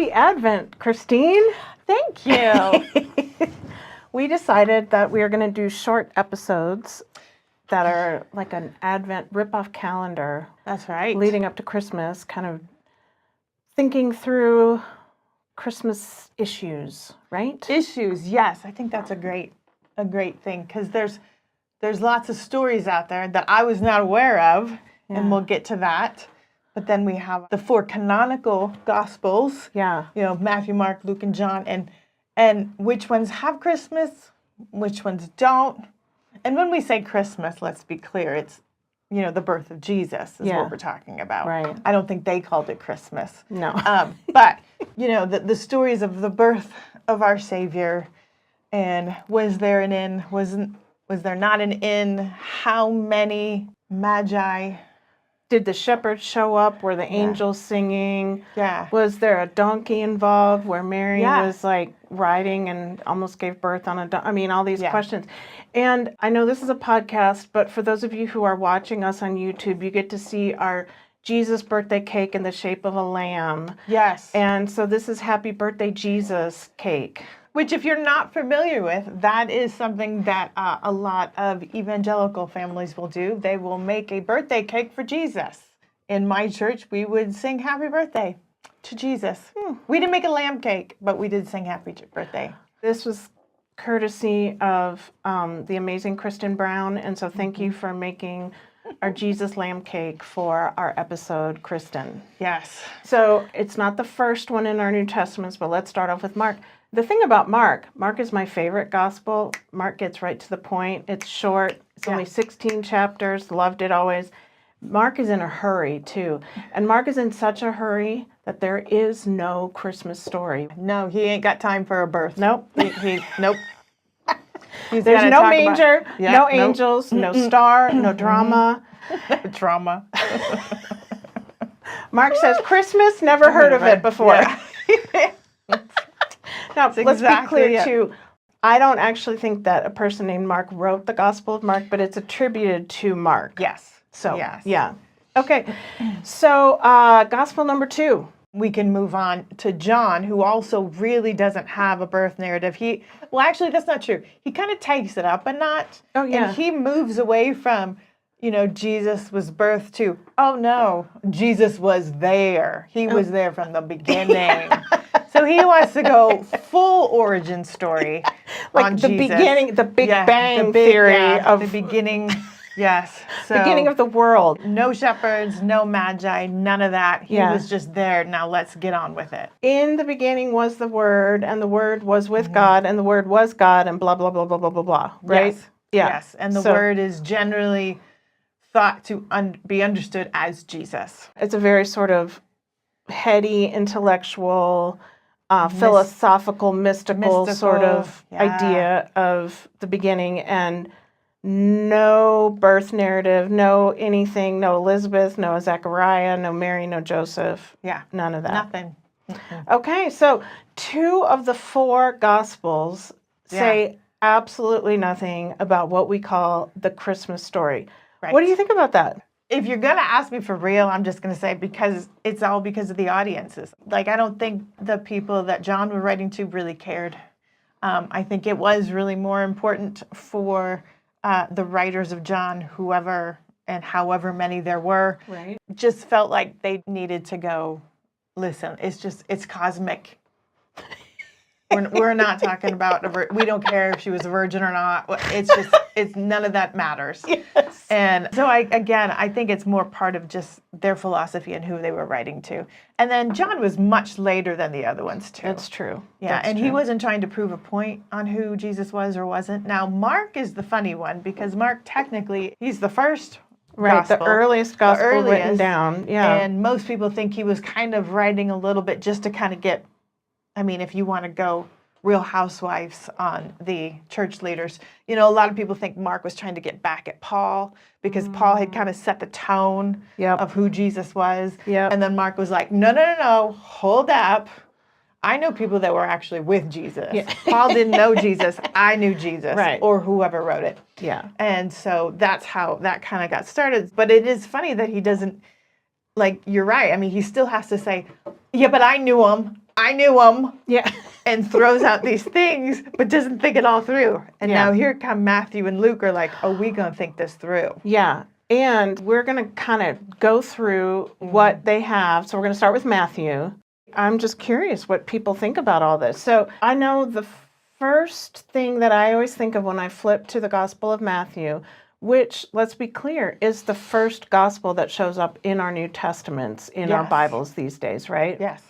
Happy Advent, Christine. Thank you. We decided that we are going to do short episodes that are like an Advent rip-off calendar. That's right. Leading up to Christmas, kind of thinking through Christmas issues, right? Issues, yes. I think that's a great thing because there's lots of stories out there that I was not aware of, and we'll get to that. But then we have the 4 canonical Gospels. Yeah. Matthew, Mark, Luke, and John, and which ones have Christmas, which ones don't. And when we say Christmas, let's be clear, it's the birth of Jesus is what we're talking about. Right. I don't think they called it Christmas. No. But the stories of the birth of our Savior, and was there an inn? Was there not an inn? How many magi? Did the shepherds show up? Were the angels singing? Yeah. Was there a donkey involved where Mary was like riding and almost gave birth on a donkey? I mean, all these questions. And I know this is a podcast, but for those of you who are watching us on YouTube, you get to see our Jesus birthday cake in the shape of a lamb. Yes. And so this is Happy Birthday Jesus cake. Which, if you're not familiar with, that is something that a lot of evangelical families will do. They will make a birthday cake for Jesus. In my church, we would sing happy birthday to Jesus. We didn't make a lamb cake, but we did sing happy birthday. This was courtesy of the amazing Kristen Brown, and so thank you for making our Jesus lamb cake for our episode, Kristen. Yes. So it's not the first one in our New Testaments, but let's start off with Mark. The thing about Mark is my favorite gospel. Mark gets right to the point. It's short. It's only 16 chapters. Loved it always. Mark is in a hurry, too. And Mark is in such a hurry that there is no Christmas story. No, he ain't got time for a birth. Nope. Nope. There's no manger, no angels, no star, no drama. Drama. Mark says, Christmas, never heard of it before. Yeah. Now, let's be clear, too. I don't actually think that a person named Mark wrote the Gospel of Mark, but it's attributed to Mark. Yes. So, yes. Yeah. Okay. So, Gospel number 2. We can move on to John, who also really doesn't have a birth narrative. Actually, that's not true. He kind of takes it up a notch. Oh, yeah. And he moves away from, Jesus was birthed to, oh, no, Jesus was there. He was there from the beginning. So he wants to go full origin story like on the Jesus. Beginning, the Big Bang theory of the beginning. Yes. So beginning of the world. No shepherds, no magi, none of that. He was just there. Now let's get on with it. In the beginning was the Word, and the Word was with God, and the Word was God, and blah, blah, blah, blah, blah, blah, blah. Right? Yes. Yeah. Yes. And the Word is generally thought to be understood as Jesus. It's a very sort of heady, intellectual, philosophical, mystical sort of idea of the beginning, and no birth narrative, no anything, no Elizabeth, no Zechariah, no Mary, no Joseph. Yeah. None of that. Nothing. Okay, so 2 of the 4 Gospels say absolutely nothing about what we call the Christmas story. Right. What do you think about that? If you're going to ask me for real, I'm just going to say because it's all because of the audiences. Like, I don't think the people that John was writing to really cared. I think it was really more important for the writers of John, whoever and however many there were, just felt like they needed to go, listen, it's cosmic. We're not talking about, we don't care if she was a virgin or not. It's none of that matters. Yes. And so I think it's more part of just their philosophy and who they were writing to. And then John was much later than the other ones too. That's true. Yeah, and he wasn't trying to prove a point on who Jesus was or wasn't. Now, Mark is the funny one because Mark, technically, he's the first gospel. The earliest gospel written down. Yeah. And most people think he was kind of writing a little bit just to kind of get, if you want to go Real Housewives on the church leaders, a lot of people think Mark was trying to get back at Paul because Paul had kind of set the tone of who Jesus was. Yep. And then Mark was like, no, hold up. I know people that were actually with Jesus. Yeah. Paul didn't know Jesus. I knew Jesus. Right. Or whoever wrote it. Yeah. And so that's how that kind of got started. But it is funny that he doesn't, you're right. He still has to say, yeah, but I knew him. I knew him, Yeah. and throws out these things, but doesn't think it all through. And Yeah. now here come Matthew and Luke are like, oh, we gonna think this through. Yeah. And we're going to kind of go through what they have. So we're going to start with Matthew. I'm just curious what people think about all this. So I know the first thing that I always think of when I flip to the Gospel of Matthew, which, let's be clear, is the first gospel that shows up in our New Testaments, in our Yes. Bibles these days, right? Yes.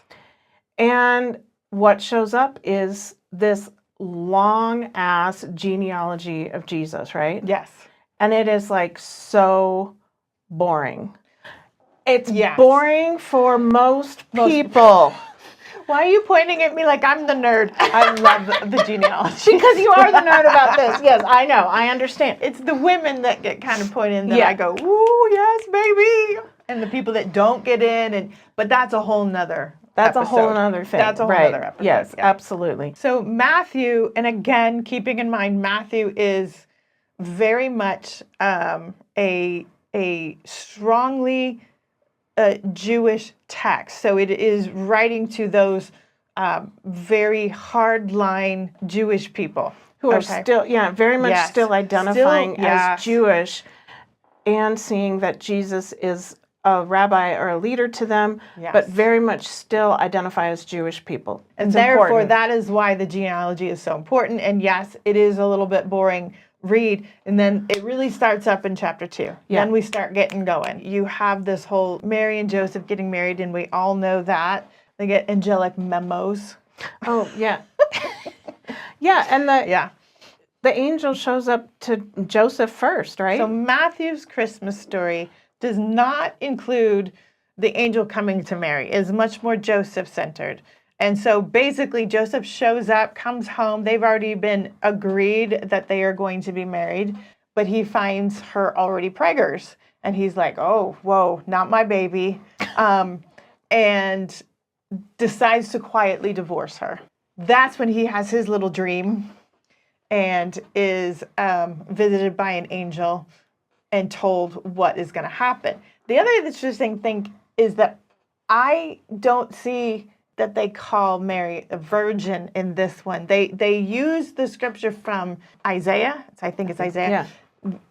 And what shows up is this long ass genealogy of Jesus, right? Yes. And it is like so boring. It's Yes. boring for most people. Why are you pointing at me like I'm the nerd? I love the genealogy. Because you are the nerd about this. Yes, I know. I understand. It's the women that get kind of pointed in that Yeah. I go, ooh, yes, baby. And the people that don't get in, but that's a whole nother That's a episode. whole other thing. That's a whole right. other episode. Yes, yeah. absolutely. So Matthew, and again, keeping in mind, Matthew is very much a strongly Jewish text. So it is writing to those very hardline Jewish people. Who are Okay. still, very much Yes. still identifying Still, yes. as Jewish and seeing that Jesus is a rabbi or a leader to them, Yes. but very much still identify as Jewish people. And It's therefore, important. that is why the genealogy is so important. And yes, it is a little bit boring read. And then it really starts up in chapter 2. Yeah. Then we start getting going. You have this whole Mary and Joseph getting married, and we all know that. They get angelic memos. Oh, yeah. Yeah, and Yeah. the angel shows up to Joseph first, right? So Matthew's Christmas story does not include the angel coming to Mary. It is much more Joseph-centered. And so basically Joseph shows up, comes home. They've already been agreed that they are going to be married, but he finds her already preggers. And he's like, oh, whoa, not my baby. And decides to quietly divorce her. That's when he has his little dream and is visited by an angel and told what is going to happen. The other interesting thing is that I don't see that they call Mary a virgin in this one. They use the scripture from Isaiah, I think it's Isaiah,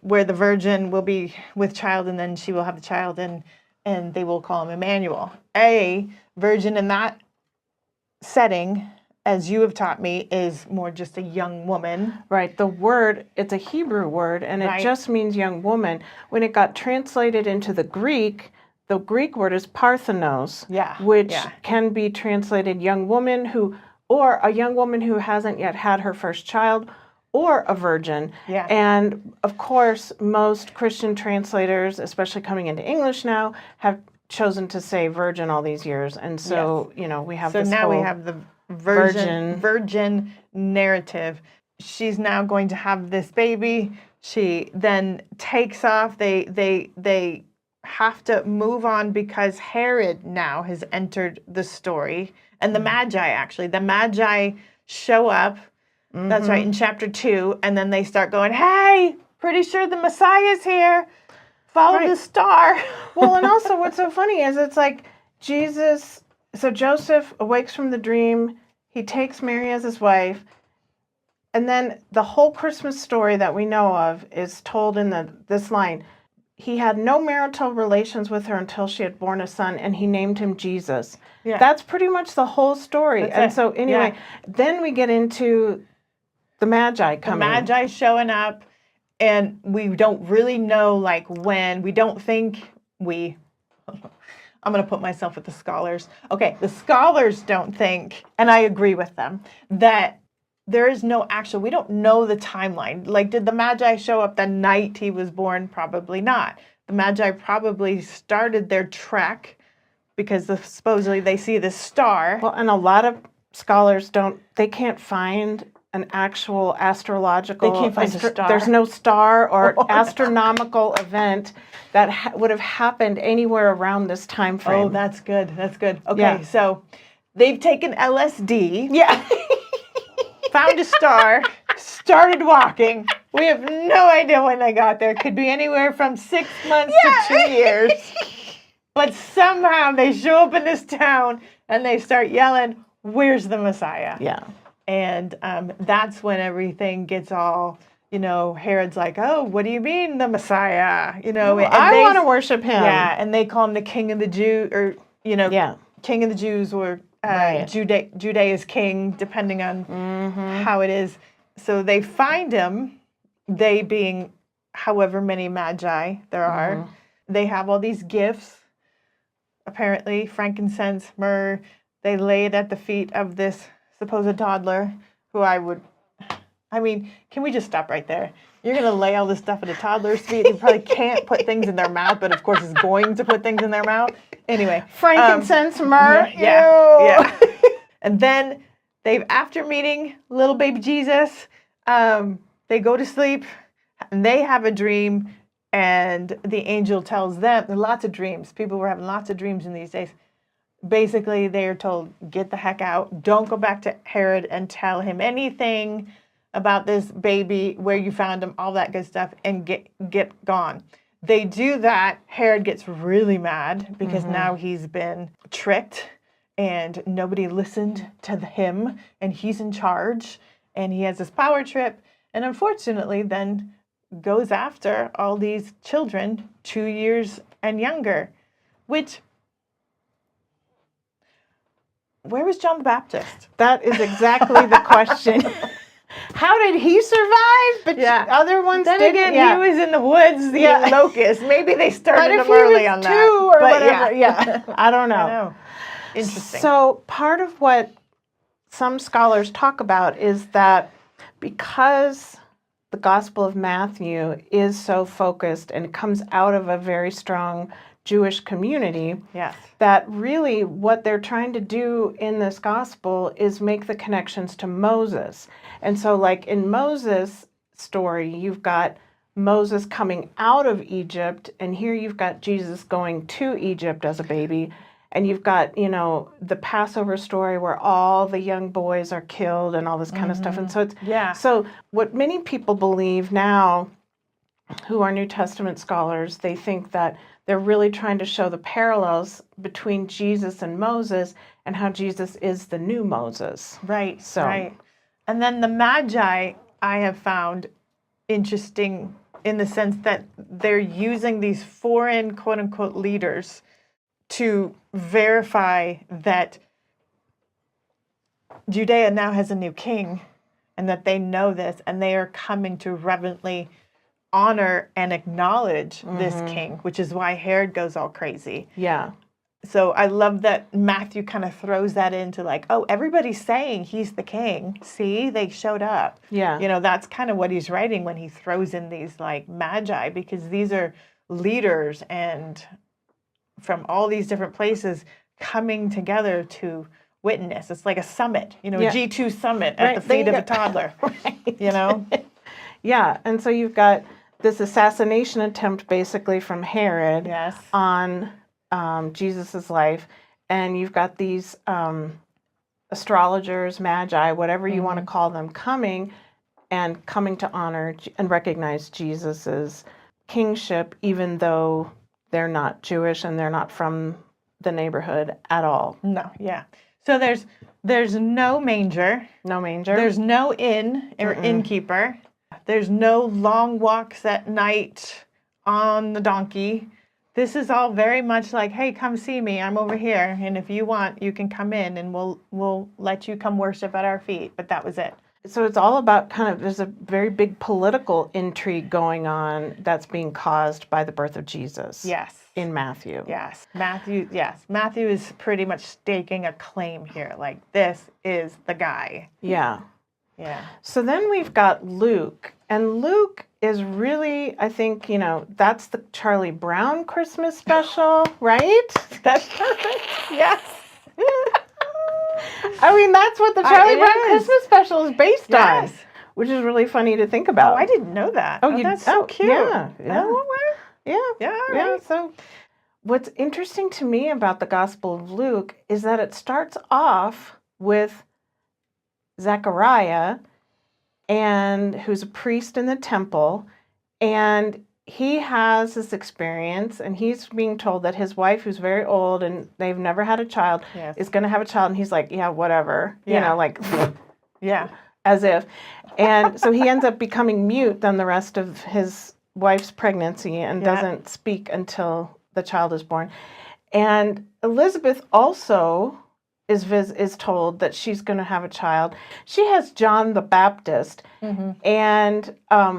where the virgin will be with child and then she will have the child and they will call him Emmanuel. A virgin in that setting, as you have taught me, is more just a young woman. Right. The word, it's a Hebrew word, and it Right. just means young woman. When it got translated into the Greek word is parthenos, Yeah, which yeah. can be translated young woman or a young woman who hasn't yet had her first child, or a virgin. Yeah. And of course, most Christian translators, especially coming into English now, have chosen to say virgin all these years. And so, we have So this now we whole- have the virgin narrative. She's now going to have this baby. She then takes off. They have to move on because Herod now has entered the story. And the Magi show up. That's right, in chapter 2. And then they start going, hey, pretty sure the Messiah's here. Follow the star. Well, and also what's so funny is it's like so Joseph awakes from the dream. He takes Mary as his wife. And then the whole Christmas story that we know of is told in this line. He had no marital relations with her until she had borne a son, and he named him Jesus. Yeah. That's pretty much the whole story. That's and it. so anyway, then we get into the Magi coming. The Magi showing up, and we don't really know when. We don't think I'm going to put myself with the scholars. Okay, the scholars don't think, and I agree with them, that there is no we don't know the timeline. Did the Magi show up the night he was born? Probably not. The Magi probably started their trek because supposedly they see this star. Well, and a lot of scholars can't find an actual astrological. They can't find a star. There's no star or astronomical event that would have happened anywhere around this time frame. Oh, that's good. That's good. Okay, Yeah. so they've taken LSD. Yeah. Found a star, started walking. We have no idea when they got there. Could be anywhere from 6 months to 2 years. But somehow they show up in this town and they start yelling, where's the Messiah? Yeah. And that's when everything gets all, Herod's like, oh, what do you mean the Messiah? And I want to worship him. Yeah, and they call him the King of the Jews, or, Yeah. King of the Jews, or Right. Judea's king, depending on how it is. So they find him, they being however many magi there are. They have all these gifts, apparently, frankincense, myrrh. They lay it at the feet of this supposed toddler, who can we just stop right there? You're going to lay all this stuff at a toddler's feet. They probably can't put things in their mouth, but of course is going to put things in their mouth. Anyway. Frankincense, myrrh. Yeah. And then after meeting little baby Jesus, they go to sleep and they have a dream, and the angel tells them, there are lots of dreams. People were having lots of dreams in these days. Basically, they are told, get the heck out. Don't go back to Herod and tell him anything about this baby, where you found him, all that good stuff, and get gone. They do that. Herod gets really mad because now he's been tricked and nobody listened to him, and he's in charge, and he has this power trip, and unfortunately then goes after all these children 2 years and younger, which, where was John the Baptist? That is exactly the question. How did he survive? But other ones then didn't. Again, he was in the woods eating locusts. Maybe they started him early on that. Two or whatever. I don't know. I know. Interesting. So part of what some scholars talk about is that because the Gospel of Matthew is so focused and comes out of a very strong Jewish community, that really what they're trying to do in this gospel is make the connections to Moses. And so like in Moses' story, you've got Moses coming out of Egypt, and here you've got Jesus going to Egypt as a baby. And you've got, the Passover story where all the young boys are killed and all this kind of stuff. And so so what many people believe now, who are New Testament scholars, they think that they're really trying to show the parallels between Jesus and Moses, and how Jesus is the new Moses. Right. So. Right. And then the Magi, I have found interesting in the sense that they're using these foreign, quote unquote, leaders to verify that Judea now has a new king, and that they know this, and they are coming to reverently honor and acknowledge this king, which is why Herod goes all crazy. Yeah. So I love that Matthew kind of throws that into like, oh, everybody's saying he's the king. See, they showed up. Yeah. That's kind of what he's writing when he throws in these like magi, because these are leaders and from all these different places coming together to witness. It's like a summit, a G2 summit at the feet of a toddler, Yeah. And so you've got this assassination attempt basically from Herod on Jesus's life. And you've got these astrologers, magi, whatever you want to call them, coming to honor and recognize Jesus's kingship, even though they're not Jewish and they're not from the neighborhood at all. No, yeah. So there's no manger. No manger. There's no inn or innkeeper. There's no long walks at night on the donkey. This is all very much like, hey, come see me. I'm over here. And if you want, you can come in and we'll let you come worship at our feet. But that was it. So it's all about there's a very big political intrigue going on that's being caused by the birth of Jesus. Yes. In Matthew. Yes. Matthew is pretty much staking a claim here. Like, this is the guy. Yeah. Yeah. So then we've got Luke. And Luke is really, I think, that's the Charlie Brown Christmas special, right? That's perfect. Yes. I mean, that's what the Charlie Brown is. Christmas special is based on, Yes. which is really funny to think about. Oh, I didn't know that. Oh, that's so cute. Yeah. Oh, well. Yeah. Yeah, all Yeah. right. So what's interesting to me about the Gospel of Luke is that it starts off with Zechariah, and who's a priest in the temple, and he has this experience, and he's being told that his wife, who's very old and they've never had a child, Yes. is going to have a child. And he's like, yeah, whatever. You Yeah. know, like, Yeah. as if. And so he ends up becoming mute then the rest of his wife's pregnancy and Yeah. doesn't speak until the child is born. And Elizabeth also is told that she's going to have a child. She has John the Baptist. Mm-hmm. And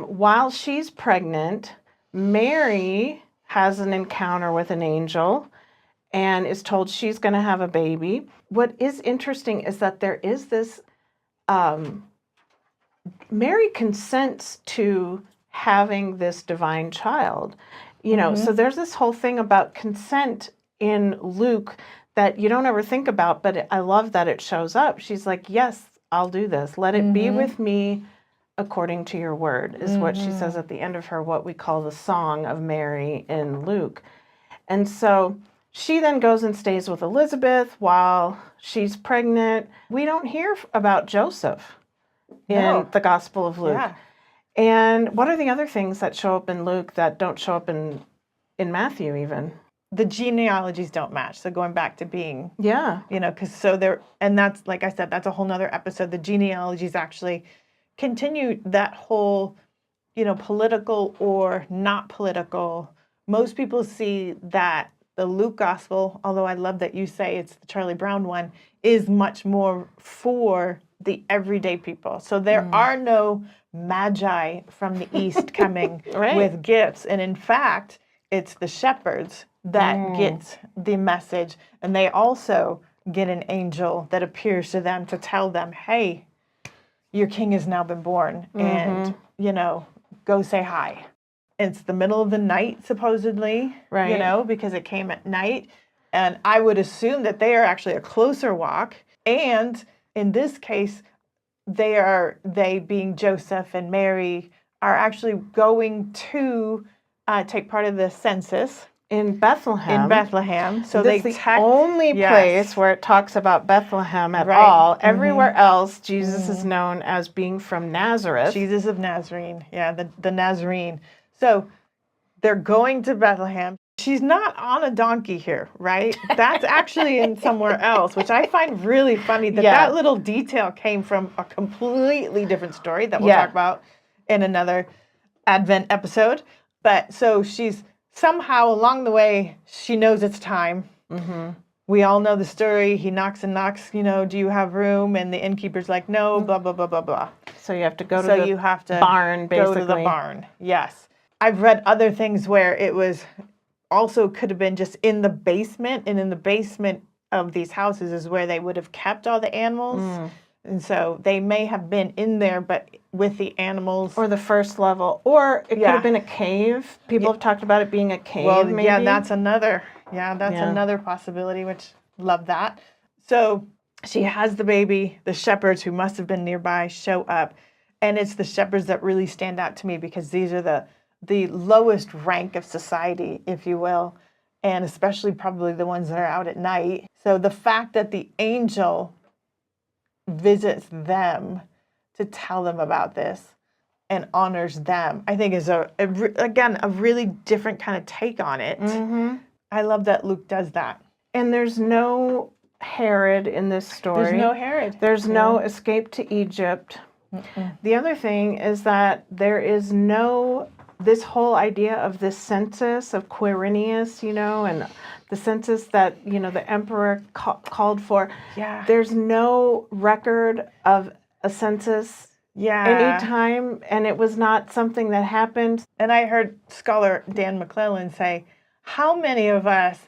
while she's pregnant, Mary has an encounter with an angel and is told she's going to have a baby. What is interesting is that there is this, Mary consents to having this divine child. You know, so there's this whole thing about consent in Luke that you don't ever think about, but I love that it shows up. She's like, yes, I'll do this. Let it be with me according to your word, is what she says at the end of her, what we call the Song of Mary in Luke. And so she then goes and stays with Elizabeth while she's pregnant. We don't hear about Joseph in the Gospel of Luke. Yeah. And what are the other things that show up in Luke that don't show up in Matthew even? The genealogies don't match. So going back to being, Yeah. you know, because so there, and that's, like I said, that's a whole nother episode. The genealogies actually continue that whole, you know, political or not political. Most people see that the Luke gospel, although I love that you say it's the Charlie Brown one, is much more for the everyday people. So there are no magi from the east coming Right. with gifts. And in fact, it's the shepherds that get the message. And they also get an angel that appears to them to tell them, hey, your king has now been born. And, you know, go say hi. It's the middle of the night, supposedly, you Right. know, because it came at night. And I would assume that they are actually a closer walk. And in this case, they being Joseph and Mary are actually going to take part of the census In Bethlehem. in Bethlehem. So This they is the only Yes. place where it talks about Bethlehem at Right. all. Everywhere else, Jesus is known as being from Nazareth. Jesus of Nazarene. Yeah, the Nazarene. So they're going to Bethlehem. She's not on a donkey here, right? That's actually in somewhere else, which I find really funny that Yeah. that little detail came from a completely different story that we'll Yeah. talk about in another Advent episode. But so she's somehow along the way, she knows it's time. We all know the story. He knocks and knocks, you know, do you have room? And the innkeeper's like, no, blah, blah, blah, blah, blah. So you have to go to So the you have to barn, go to the basically. barn. Yes. I've read other things where it was also could have been just in the basement, and in the basement of these houses is where they would have kept all the animals. And so they may have been in there, but with the animals. Or the first level. Or it could Yeah. have been a cave. People have talked about it being a cave, Well, maybe. yeah, that's another possibility, which love that. So she has the baby. The shepherds who must have been nearby show up, and it's the shepherds that really stand out to me because these are the lowest rank of society, if you will, and especially probably the ones that are out at night. So the fact that the angel visits them to tell them about this and honors them, I think is again a really different kind of take on it. I love that Luke does that. And there's no Herod in this story. There's no Herod. There's no escape to Egypt. The other thing is that there is no, this whole idea of this census of Quirinius, you know, and the census that, you know, the emperor called for. Yeah. There's no record of a census Yeah. anytime, and it was not something that happened. And I heard scholar Dan McClellan say, how many of us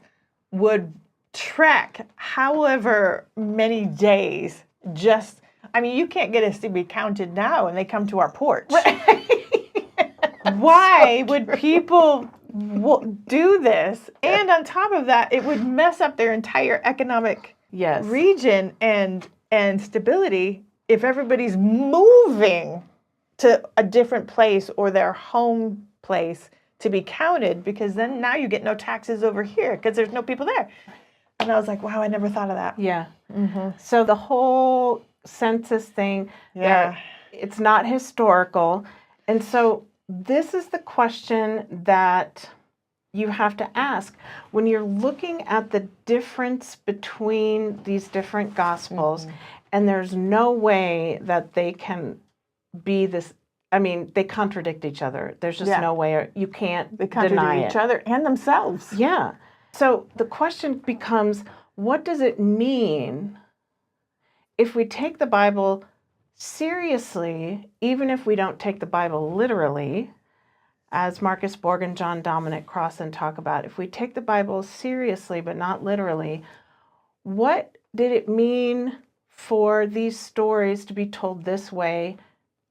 would trek however many days just, I mean, you can't get us to be counted now and they come to our porch. Why would people do this? And on top of that, it would mess up their entire economic Yes. region and stability if everybody's moving to a different place or their home place to be counted, because then now you get no taxes over here because there's no people there. And I was like, wow, I never thought of that. Yeah. So the whole census thing, Yeah. it's not historical. And so this is the question that you have to ask when you're looking at the difference between these different gospels, and there's no way that they can be this. I mean, they contradict each other. There's just no way you can't They deny contradict each it. other and themselves. Yeah. So the question becomes, what does it mean if we take the Bible seriously, even if we don't take the Bible literally, as Marcus Borg and John Dominic Crossan talk about? If we take the Bible seriously but not literally, what did it mean for these stories to be told this way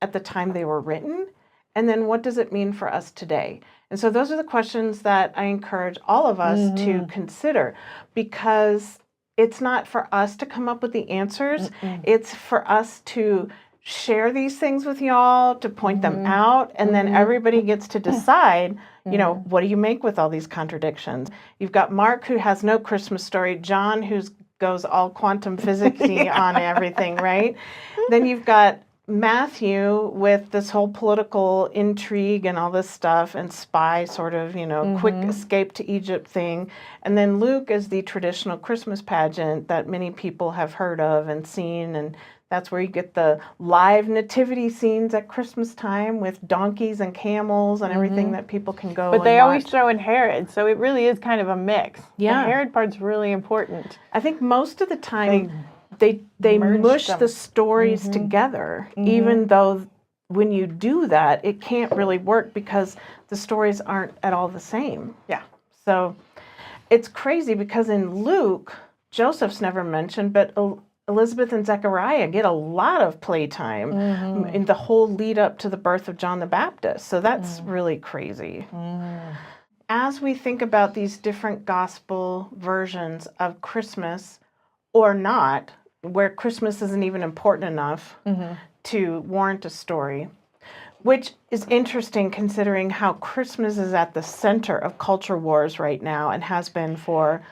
at the time they were written? And then what does it mean for us today? And so those are the questions that I encourage all of us to consider, because it's not for us to come up with the answers. It's for us to share these things with y'all, to point them out, and then everybody gets to decide, you know, what do you make with all these contradictions? You've got Mark, who has no Christmas story, John, who goes all quantum physics-y on everything, right? Then you've got Matthew with this whole political intrigue and all this stuff, and spy sort of, you know, quick escape to Egypt thing. And then Luke is the traditional Christmas pageant that many people have heard of and seen, and that's where you get the live nativity scenes at Christmas time with donkeys and camels and everything that people can go But and they always watch. throw in Herod, so it really is kind of a mix. Yeah. The Herod part's really important. I think most of the time they merged mush them. the stories together, even though when you do that, it can't really work because the stories aren't at all the same. Yeah. So it's crazy because in Luke, Joseph's never mentioned, but Elizabeth and Zechariah get a lot of playtime in the whole lead up to the birth of John the Baptist. So that's really crazy. As we think about these different gospel versions of Christmas, or not, where Christmas isn't even important enough to warrant a story, which is interesting considering how Christmas is at the center of culture wars right now and has been for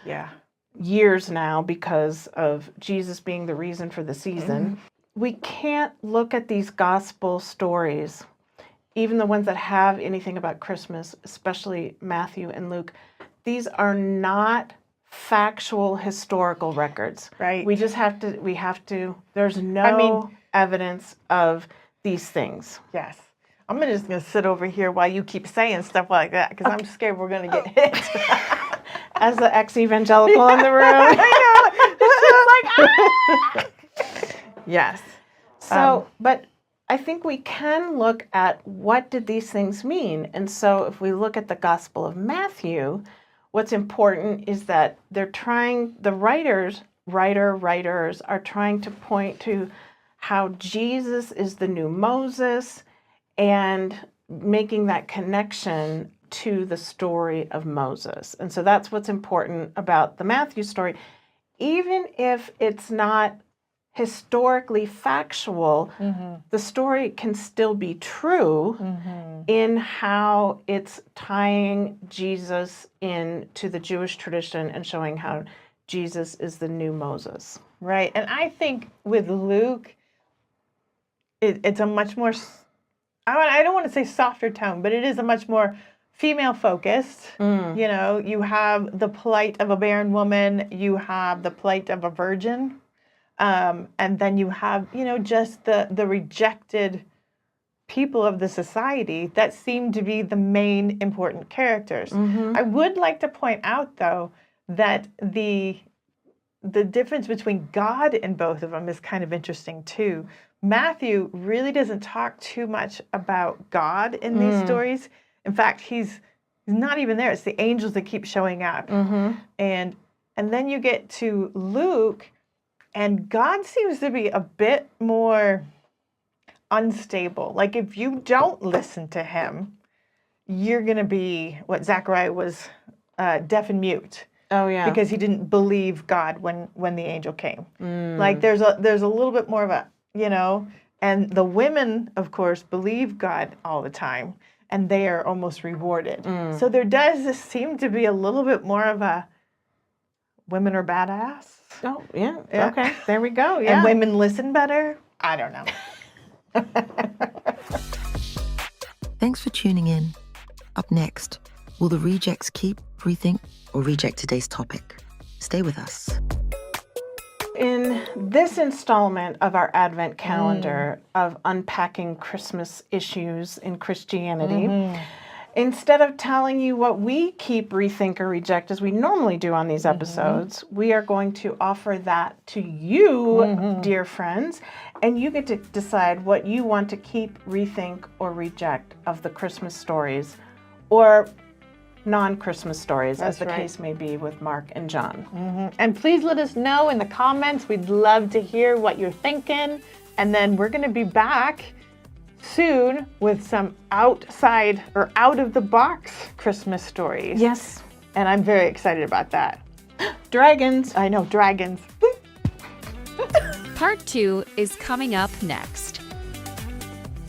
years now because of Jesus being the reason for the season. We can't look at these gospel stories, even the ones that have anything about Christmas, especially Matthew and Luke. These are not factual historical records. Right. We have to, there's no evidence of these things. Yes. I'm just going to sit over here while you keep saying stuff like that because I'm scared we're going to get hit. As the ex-evangelical in the room. I know. It's just like, yes. So, but I think we can look at what did these things mean. And so if we look at the Gospel of Matthew, what's important is that the writers are trying to point to how Jesus is the new Moses and making that connection to the story of Moses. And so that's what's important about the Matthew story. Even if it's not historically factual, the story can still be true in how it's tying Jesus into the Jewish tradition and showing how Jesus is the new Moses. Right. And I think with Luke, it's a much more, I don't want to say softer tone, but it is a much more female focused. You know, you have the plight of a barren woman, you have the plight of a virgin. And then you have, you know, just the rejected people of the society that seem to be the main important characters. I would like to point out, though, that the difference between God in both of them is kind of interesting, too. Matthew really doesn't talk too much about God in these stories. In fact, he's not even there. It's the angels that keep showing up. And then you get to Luke, and God seems to be a bit more unstable. Like if you don't listen to him, you're going to be what Zechariah was, deaf and mute. Oh yeah. Because he didn't believe God when the angel came. Like there's a little bit more of a, you know, and the women, of course, believe God all the time, and they are almost rewarded. So there does seem to be a little bit more of a women are badass. Oh, yeah. Okay. There we go. Yeah. And women listen better? I don't know. Thanks for tuning in. Up next, will the rejects keep, rethink, or reject today's topic? Stay with us. In this installment of our Advent calendar of unpacking Christmas issues in Christianity, instead of telling you what we keep, rethink, or reject as we normally do on these episodes, we are going to offer that to you, dear friends, and you get to decide what you want to keep, rethink, or reject of the Christmas stories, or non-Christmas stories, as the case may be with Mark and John. And please let us know in the comments. We'd love to hear what you're thinking. And then we're going to be back soon with some outside or out of the box Christmas stories. Yes. And I'm very excited about that. Dragons. I know, dragons. Part 2 is coming up next.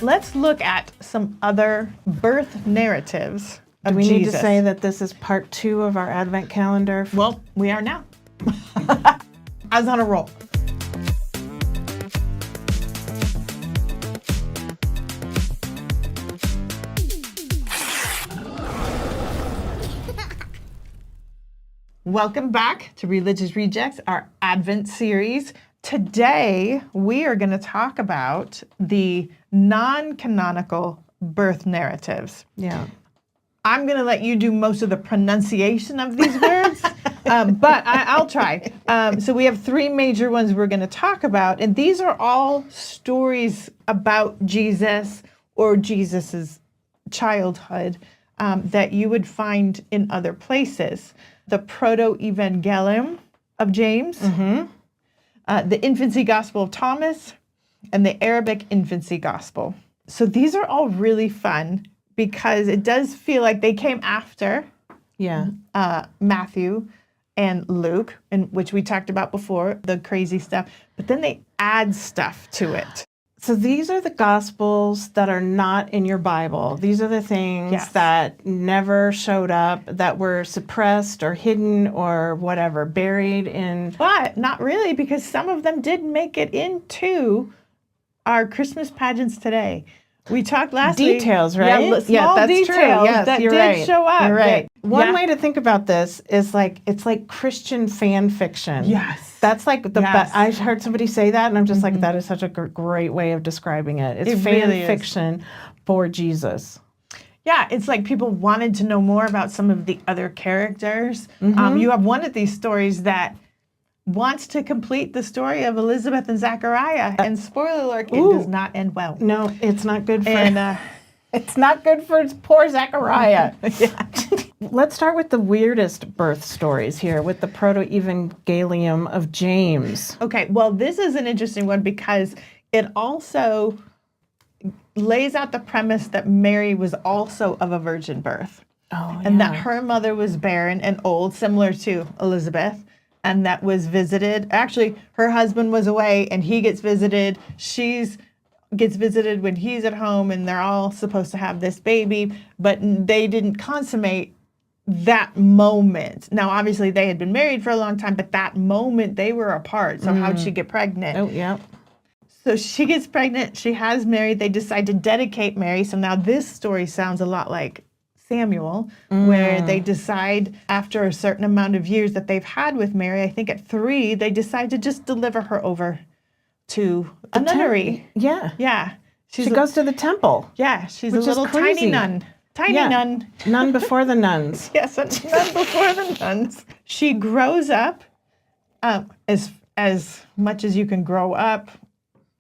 Let's look at some other birth narratives of Do we Jesus. need to say that this is part 2 of our Advent calendar? Well, we are now. I was on a roll. Welcome back to Religious Rejects, our Advent series. Today, we are going to talk about the non-canonical birth narratives. Yeah. I'm going to let you do most of the pronunciation of these words, but I'll try. So we have 3 major ones we're going to talk about, and these are all stories about Jesus or Jesus's childhood that you would find in other places. The Proto-Evangelium of James, the Infancy Gospel of Thomas, and the Arabic Infancy Gospel. So these are all really fun because it does feel like they came after Yeah. Matthew and Luke, which we talked about before, the crazy stuff, but then they add stuff to it. So these are the Gospels that are not in your Bible. These are the things Yes. that never showed up, that were suppressed or hidden or whatever, buried in. But not really, because some of them did make it into our Christmas pageants today. We talked last week. Details, right? Small that's details true. Yes, that you're did right. show up. You're right. that- One yeah. way to think about this is like it's like Christian fan fiction. Yes. That's like the Yes. best. I heard somebody say that, and I'm just like, that is such a great way of describing it. It's It fan really is. fiction for Jesus. Yeah, it's like people wanted to know more about some of the other characters. You have one of these stories that wants to complete the story of Elizabeth and Zachariah, and spoiler alert, it does not end well. No, it's not good for. And It's not good for poor Zechariah. Let's start with the weirdest birth stories here with the Proto-Evangelium of James. okay, well, this is an interesting one because it also lays out the premise that Mary was also of a virgin birth. Oh, And that her mother was barren and old, similar to Elizabeth, and that was visited. Actually, her husband was away and he gets visited. She's gets visited when he's at home, and they're all supposed to have this baby, but they didn't consummate that moment. Now, obviously, they had been married for a long time, but that moment they were apart. So how'd she get pregnant? Oh, yeah. So she gets pregnant. She has Mary. They decide to dedicate Mary. So now this story sounds a lot like Samuel, where they decide after a certain amount of years that they've had with Mary, I think at 3, they decide to just deliver her over to a nunnery. Yeah. Yeah. She goes to the temple. Yeah, she's a which is little tiny crazy. nun. Tiny Yeah. nun. None before the nuns. Yes, a nun before the nuns. She grows up as much as you can grow up,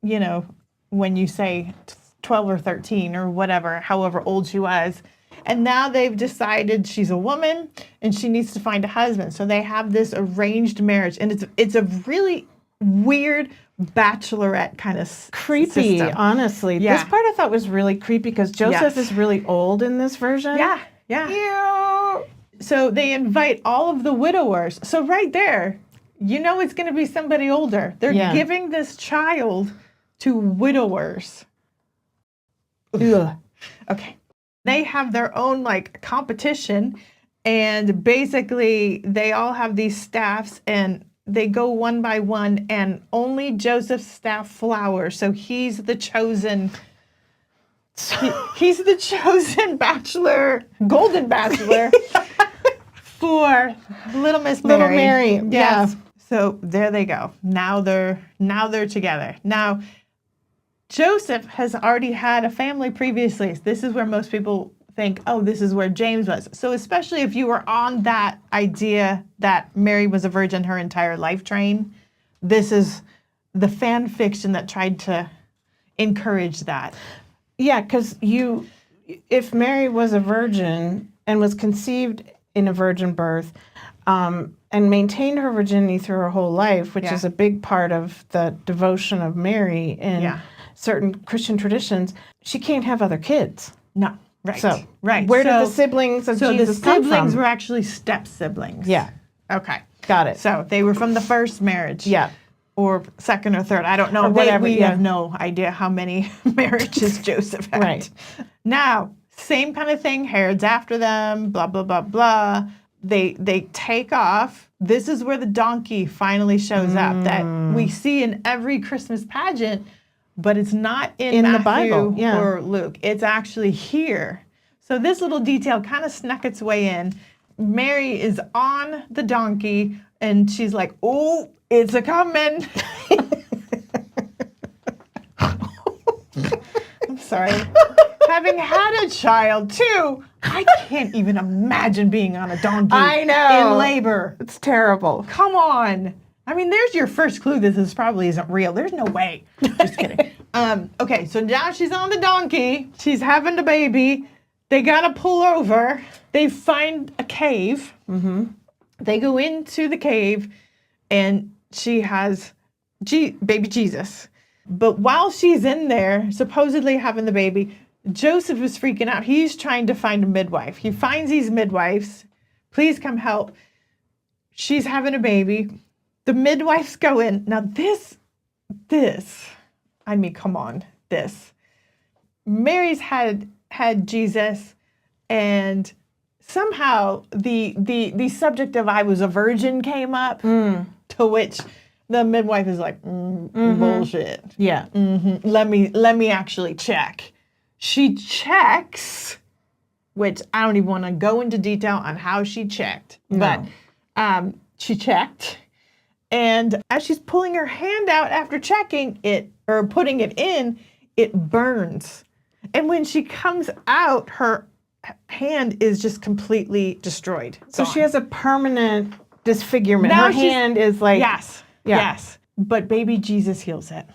you know, when you say 12 or 13 or whatever, however old she was. And now they've decided she's a woman and she needs to find a husband. So they have this arranged marriage. And it's a really weird bachelorette kind of Creepy, system. honestly. Yeah. This part I thought was really creepy because Joseph Yes. is really old in this version. Yeah, yeah. So they invite all of the widowers. So right there, you know it's going to be somebody older. They're Yeah. giving this child to widowers. Ugh. Okay. They have their own like competition, and basically they all have these staffs and they go one by one, and only Joseph's staff flowers. So he's the chosen He's the chosen bachelor, golden bachelor for Little Miss Mary. Little Mary, yeah. Yes. So there they go. Now they're together. Now Joseph has already had a family previously. This is where most people think, oh, this is where James was. So especially if you were on that idea that Mary was a virgin her entire life train, this is the fan fiction that tried to encourage that. Yeah, because if Mary was a virgin and was conceived in a virgin birth, and maintained her virginity through her whole life, which is a big part of the devotion of Mary in certain Christian traditions, she can't have other kids. No, right. So, right. where did the siblings of Jesus the come from? siblings were actually step siblings. Yeah, Okay. got it. So they were from the first marriage. Yeah. Or second or third. I don't know. Or whatever, We yeah. have no idea how many marriages Joseph had. Right. Now, same kind of thing. Herod's after them, blah, blah, blah, blah. They take off. This is where the donkey finally shows up that we see in every Christmas pageant, but it's not in Matthew the Bible, yeah. or Luke. It's actually here. So this little detail kind of snuck its way in. Mary is on the donkey and she's like, oh, it's a coming. I'm sorry. Having had a child too, I can't even imagine being on a donkey I know. in labor. It's terrible. Come on. I mean, there's your first clue that this probably isn't real. There's no way. Just kidding. Okay, so now she's on the donkey. She's having the baby. They gotta pull over. They find a cave. Mm-hmm. They go into the cave, and she has baby Jesus. But while she's in there, supposedly having the baby, Joseph is freaking out. He's trying to find a midwife. He finds these midwives. Please come help. She's having a baby. The midwives go in. Now this, I mean, come on, this. Mary's had Jesus, and somehow the subject of I was a virgin came up, to which the midwife is like, bullshit. Yeah. Let me actually check. She checks, which I don't even want to go into detail on how she checked, but she checked. And as she's pulling her hand out after checking it or putting it in, it burns. And when she comes out, her hand is just completely destroyed. So she has a permanent disfigurement. Now Her she's- hand is like... Yes. Yeah. Yes. But baby Jesus heals it.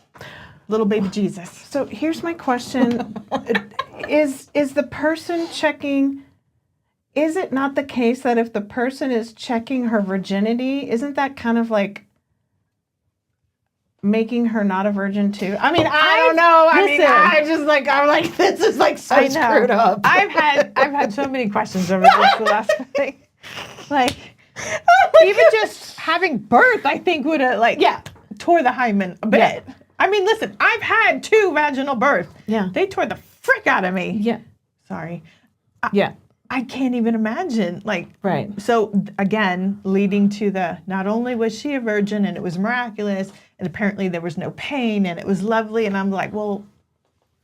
Little baby Jesus. So here's my question. Is the person checking... Is it not the case that if the person is checking her virginity, isn't that kind of like making her not a virgin too? I mean, I don't know. I'm like, this is like so screwed up. I've had so many questions over this the last thing. Like, even just having birth, I think would have tore the hymen a bit. Yeah. I mean, listen, I've had 2 vaginal births. Yeah. They tore the frick out of me. Yeah. Sorry. Yeah. I can't even imagine. Like, Right. So again, leading to not only was she a virgin and it was miraculous, and apparently there was no pain and it was lovely, and I'm like, well,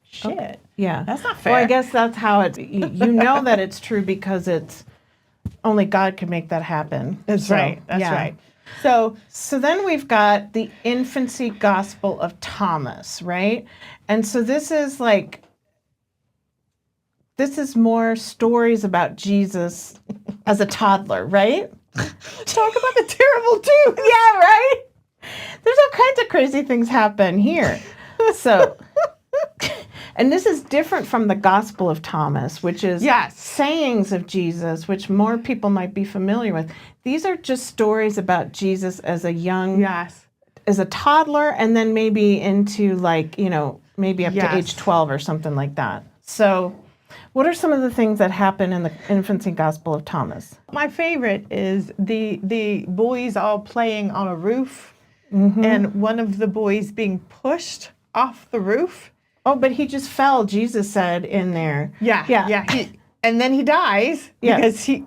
shit. Yeah. That's not fair. Well, I guess that's how it... You know that it's true because it's... Only God can make that happen. That's So, right. That's yeah. right. So So then we've got the infancy gospel of Thomas, right? And so this is more stories about Jesus as a toddler, right? talk about the terrible too. Yeah, right? There's all kinds of crazy things happen here. So, and this is different from the Gospel of Thomas, which is Yes. sayings of Jesus, which more people might be familiar with. These are just stories about Jesus as a young, Yes. as a toddler, and then maybe into maybe up Yes. to age 12 or something like that. So, what are some of the things that happen in the infancy Gospel of Thomas? My favorite is the boys all playing on a roof, and one of the boys being pushed off the roof. Oh, but he just fell, Jesus said in there. Yeah. Yeah. Yeah. And then he dies Yeah. because he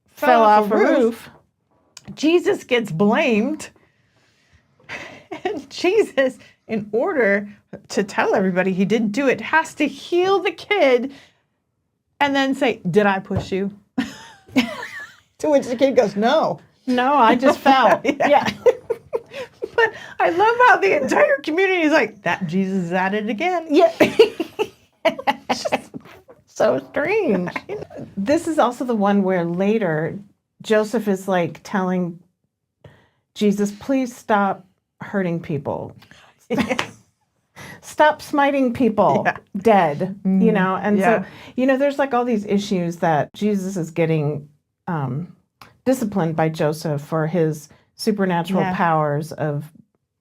Fell off a roof. Jesus gets blamed. And Jesus in order to tell everybody he didn't do it, has to heal the kid and then say, "Did I push you?" To which the kid goes, "No." No, I just fell. Yeah. But I love how the entire community is like, "That Jesus is at it again." Yeah. So strange. This is also the one where later Joseph is like telling Jesus, please stop hurting people. Stop smiting people dead, you know? And so, you know, there's like all these issues that Jesus is getting disciplined by Joseph for his supernatural powers of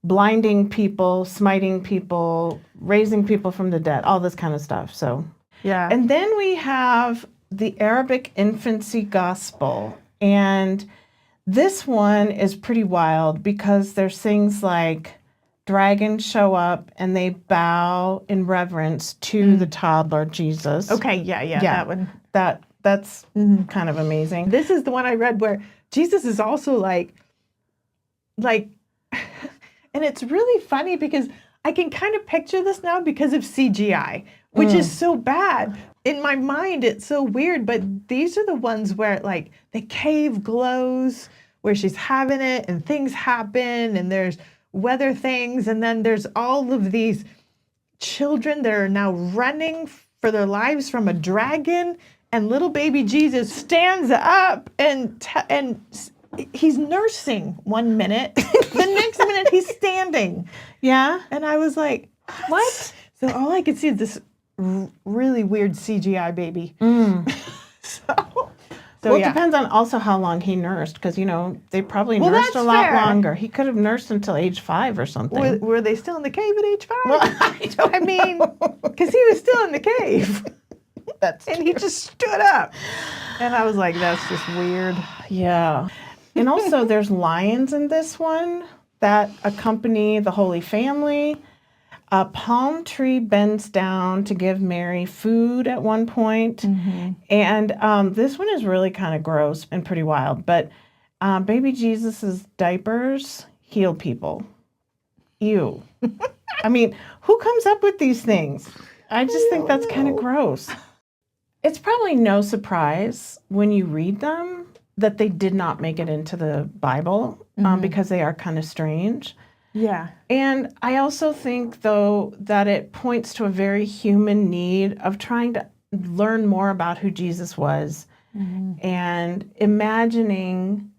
blinding people, smiting people, raising people from the dead, all this kind of stuff. So, Yeah. and then we have the Arabic infancy gospel. And this one is pretty wild because there's things like dragons show up and they bow in reverence to the toddler Jesus. Okay, yeah, that one. That's kind of amazing. This is the one I read where Jesus is also like, and it's really funny because I can kind of picture this now because of CGI, which is so bad. In my mind, it's so weird, but these are the ones where like the cave glows, where she's having it and things happen and there's weather things. And then there's all of these children that are now running for their lives from a dragon. And little baby Jesus stands up and he's nursing 1 minute. The next minute he's standing. Yeah. And I was like, what? So all I could see is this really weird CGI baby. So Well, it yeah. depends on also how long he nursed, because, you know, they probably Well, nursed a that's lot fair. longer. He could have nursed until age 5 or something. Were they still in the cave at age 5? Well, I don't I mean, because he was still in the cave. And he just stood up. And I was like, that's just weird. Yeah. And also there's lions in this one that accompany the Holy Family. A palm tree bends down to give Mary food at one point. And this one is really kind of gross and pretty wild. But baby Jesus's diapers heal people. Ew. I mean, who comes up with these things? I just think that's kind of gross. It's probably no surprise when you read them that they did not make it into the Bible because they are kind of strange. Yeah. And I also think, though, that it points to a very human need of trying to learn more about who Jesus was and imagining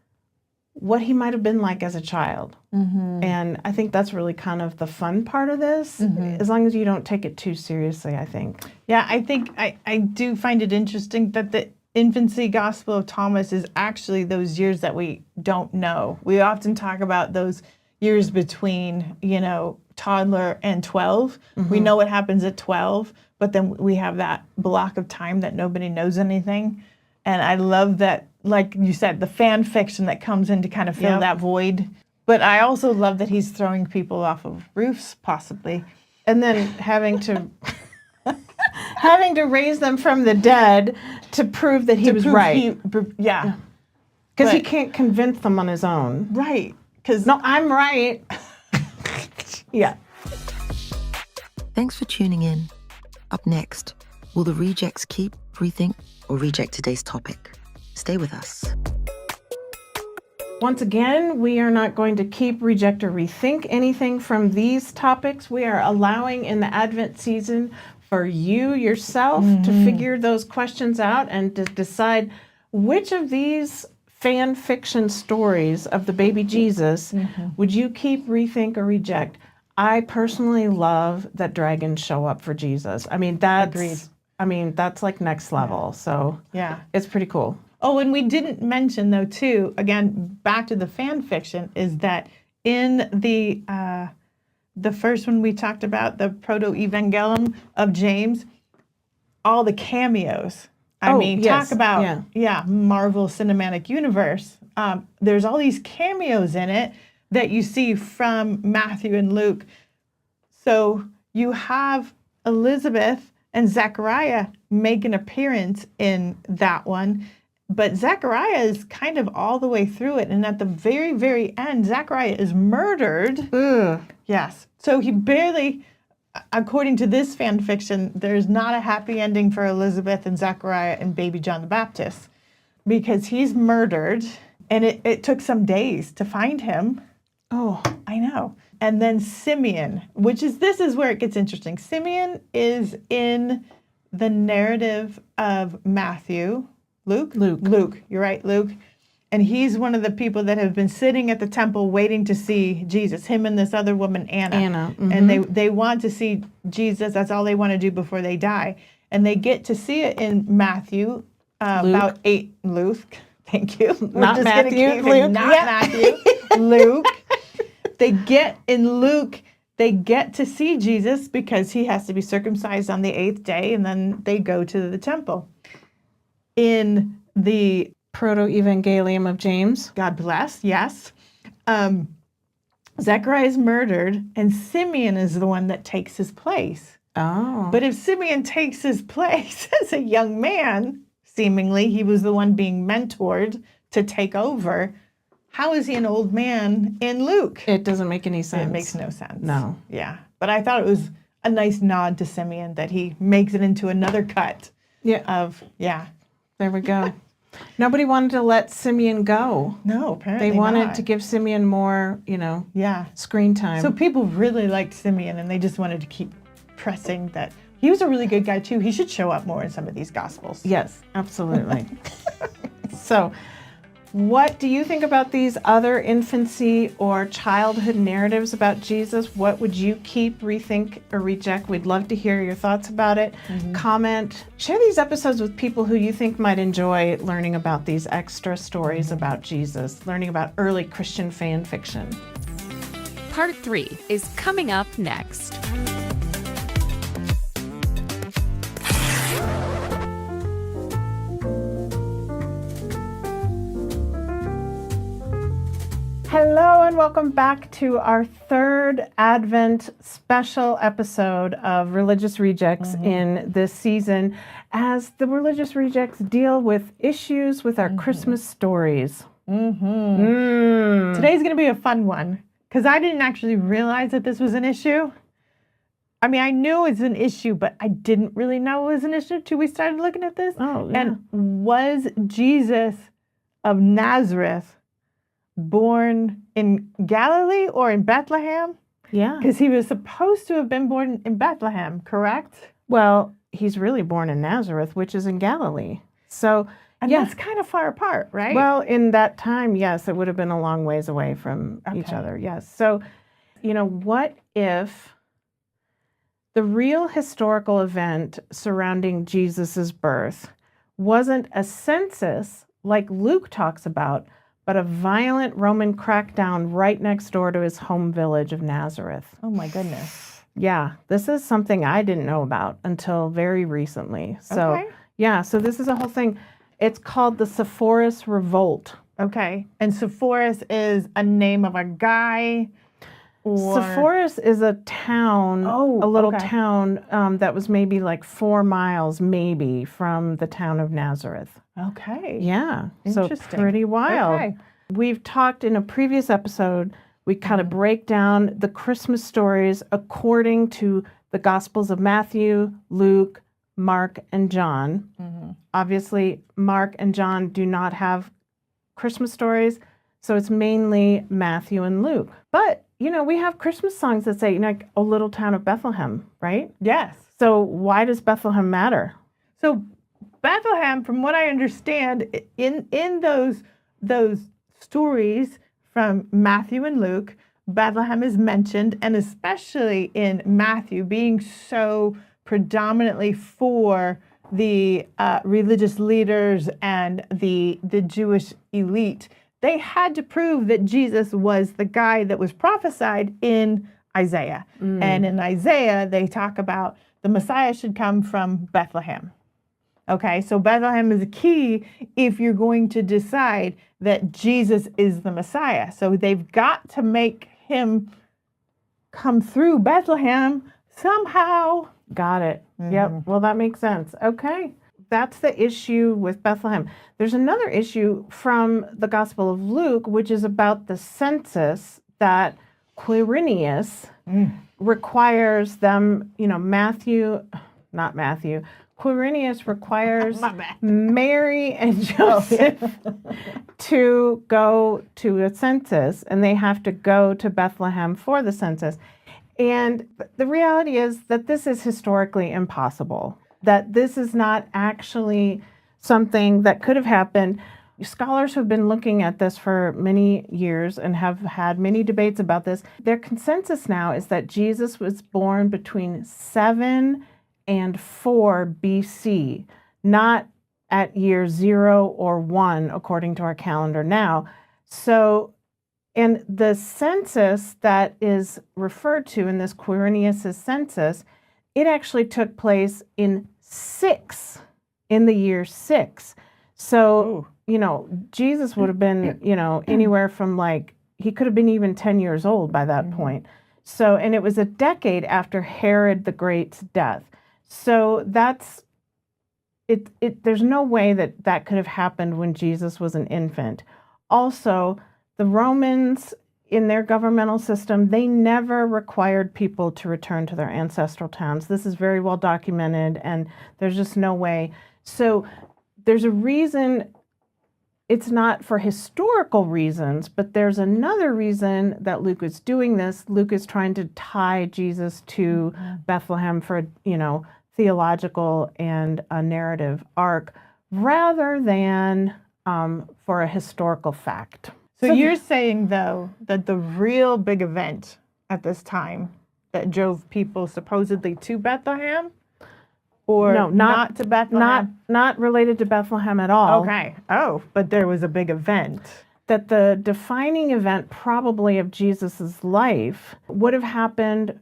what he might have been like as a child. And I think that's really kind of the fun part of this, as long as you don't take it too seriously, I think. Yeah, I think I do find it interesting that the infancy gospel of Thomas is actually those years that we don't know. We often talk about those years between, you know, toddler and 12. We know what happens at 12, but then we have that block of time that nobody knows anything. And I love that, like you said, the fan fiction that comes in to kind of fill that void. But I also love that he's throwing people off of roofs, possibly. And then having to raise them from the dead to prove that he was right. Yeah. Because he but- can't convince them on his own. Right. Because No, I'm right. Yeah. Thanks for tuning in. Up next, will the rejects keep, rethink, or reject today's topic? Stay with us. Once again, we are not going to keep, reject, or rethink anything from these topics. We are allowing in the Advent season for you yourself to figure those questions out and to decide which of these fan fiction stories of the baby Jesus would you keep, rethink, or reject. I personally love that dragons show up for Jesus. I mean, Agreed. That's like next level. So yeah. it's pretty cool. Oh, and we didn't mention, though, too, again, back to the fan fiction, is that in the first one we talked about, the Proto-Evangelium of James, all the cameos. I mean, yes. talk about, Marvel Cinematic Universe. There's all these cameos in it that you see from Matthew and Luke. So you have Elizabeth and Zechariah make an appearance in that one. But Zechariah is kind of all the way through it. And at the very, very end, Zechariah is murdered Yes. So he barely, according to this fan fiction, there's not a happy ending for Elizabeth and Zechariah and baby John the Baptist because he's murdered, and it took some days to find him. Oh, I know. And then Simeon, this is where it gets interesting. Simeon is in the narrative of Matthew. Luke? Luke. You're right, Luke. And he's one of the people that have been sitting at the temple waiting to see Jesus, him and this other woman, Anna. Anna. And they want to see Jesus. That's all they want to do before they die. And they get to see it in Matthew, about 8. Luke. Thank you. Not Matthew, Luke. Not Yeah. Matthew. Luke. They get to see Jesus because he has to be circumcised on the 8th day, and then they go to the temple. In the Proto-Evangelium of James. God bless, yes. Zechariah is murdered, and Simeon is the one that takes his place. Oh. But if Simeon takes his place as a young man, seemingly he was the one being mentored to take over, how is he an old man in Luke? It doesn't make any sense. It makes no sense. No. Yeah. But I thought it was a nice nod to Simeon that he makes it into another cut of, There we go. Nobody wanted to let Simeon go. No, apparently They wanted not. to give Simeon more, screen time. So people really liked Simeon, and they just wanted to keep pressing that. He was a really good guy, too. He should show up more in some of these Gospels. Yes, absolutely. So, what do you think about these other infancy or childhood narratives about Jesus? What would you keep, rethink, or reject? We'd love to hear your thoughts about it. Comment. Share these episodes with people who you think might enjoy learning about these extra stories about Jesus, learning about early Christian fan fiction. Part 3 is coming up next. Hello and welcome back to our third Advent special episode of Religious Rejects in this season as the Religious Rejects deal with issues with our Christmas stories. Today's going to be a fun one because I didn't actually realize that this was an issue. I mean, I knew it was an issue, but I didn't really know it was an issue until we started looking at this. Oh, yeah. And was Jesus of Nazareth born in Galilee or in Bethlehem? Yeah. Because he was supposed to have been born in Bethlehem, correct? Well, he's really born in Nazareth, which is in Galilee. So, And that's kind of far apart, right? Well, in that time, yes, it would have been a long ways away from each Okay. other. Yes. So, what if the real historical event surrounding Jesus's birth wasn't a census like Luke talks about, but a violent Roman crackdown right next door to his home village of Nazareth? Oh my goodness. Yeah, this is something I didn't know about until very recently. So, Okay. yeah, so this is a whole thing. It's called the Sepphoris Revolt. Okay. And Sepphoris is a name of a guy or... Sepphoris is a town, a little okay. town that was maybe like 4 miles maybe from the town of Nazareth. Okay. Yeah, so Interesting. pretty wild. Okay. We've talked in a previous episode, we kind of break down the Christmas stories according to the Gospels of Matthew, Luke, Mark, and John. Obviously, Mark and John do not have Christmas stories, so it's mainly Matthew and Luke. But, we have Christmas songs that say, like, "O Little Town of Bethlehem," right? Yes. So why does Bethlehem matter? So Bethlehem, from what I understand, in those stories from Matthew and Luke, Bethlehem is mentioned, and especially in Matthew being so predominantly for the religious leaders and the Jewish elite. They had to prove that Jesus was the guy that was prophesied in Isaiah. And in Isaiah, they talk about the Messiah should come from Bethlehem. Okay, so Bethlehem is a key if you're going to decide that Jesus is the Messiah. So they've got to make him come through Bethlehem somehow. Got it. Yep. Well, that makes sense. Okay. That's the issue with Bethlehem. There's another issue from the Gospel of Luke, which is about the census that Quirinius requires them, not Matthew, Quirinius requires My bad. Mary and Joseph to go to a census, and they have to go to Bethlehem for the census. And the reality is that this is historically impossible, that this is not actually something that could have happened. Scholars have been looking at this for many years and have had many debates about this. Their consensus now is that Jesus was born between 7 and 4 BC, not at year 0 or 1, according to our calendar now. So, and the census that is referred to in this Quirinius' census, it actually took place in the year 6. So, Jesus would have been, anywhere from he could have been even 10 years old by that point. So, and it was a decade after Herod the Great's death. So that's, there's no way that could have happened when Jesus was an infant. Also, the Romans, in their governmental system, they never required people to return to their ancestral towns. This is very well documented, and there's just no way. So there's a reason. It's not for historical reasons, but there's another reason that Luke is doing this. Luke is trying to tie Jesus to Bethlehem for, theological and a narrative arc rather than for a historical fact. So you're saying, though, that the real big event at this time that drove people supposedly to Bethlehem, or No, not to Bethlehem? Not related to Bethlehem at all. Okay. Oh, but there was a big event. That the defining event probably of Jesus's life would have happened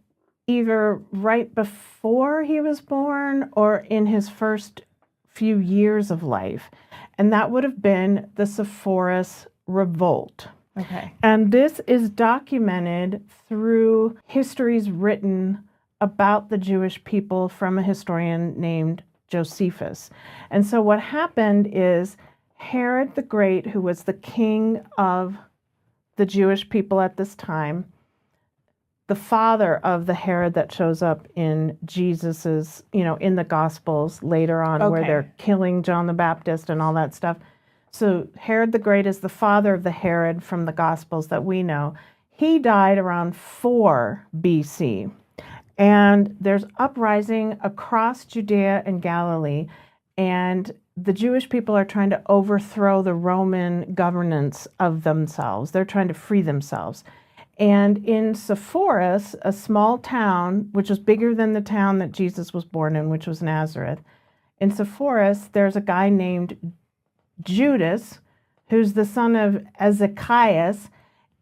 either right before he was born or in his first few years of life. And that would have been the Sepphoris Revolt. Okay. And this is documented through histories written about the Jewish people from a historian named Josephus. And so what happened is Herod the Great, who was the king of the Jewish people at this time, the father of the Herod that shows up in Jesus's, in the Gospels later on, where Okay. they're killing John the Baptist and all that stuff. So Herod the Great is the father of the Herod from the Gospels that we know. He died around 4 BC. And there's uprising across Judea and Galilee, and the Jewish people are trying to overthrow the Roman governance of themselves. They're trying to free themselves. And in Sepphoris, a small town, which was bigger than the town that Jesus was born in, which was Nazareth, in Sepphoris, there's a guy named Judas, who's the son of Ezekias,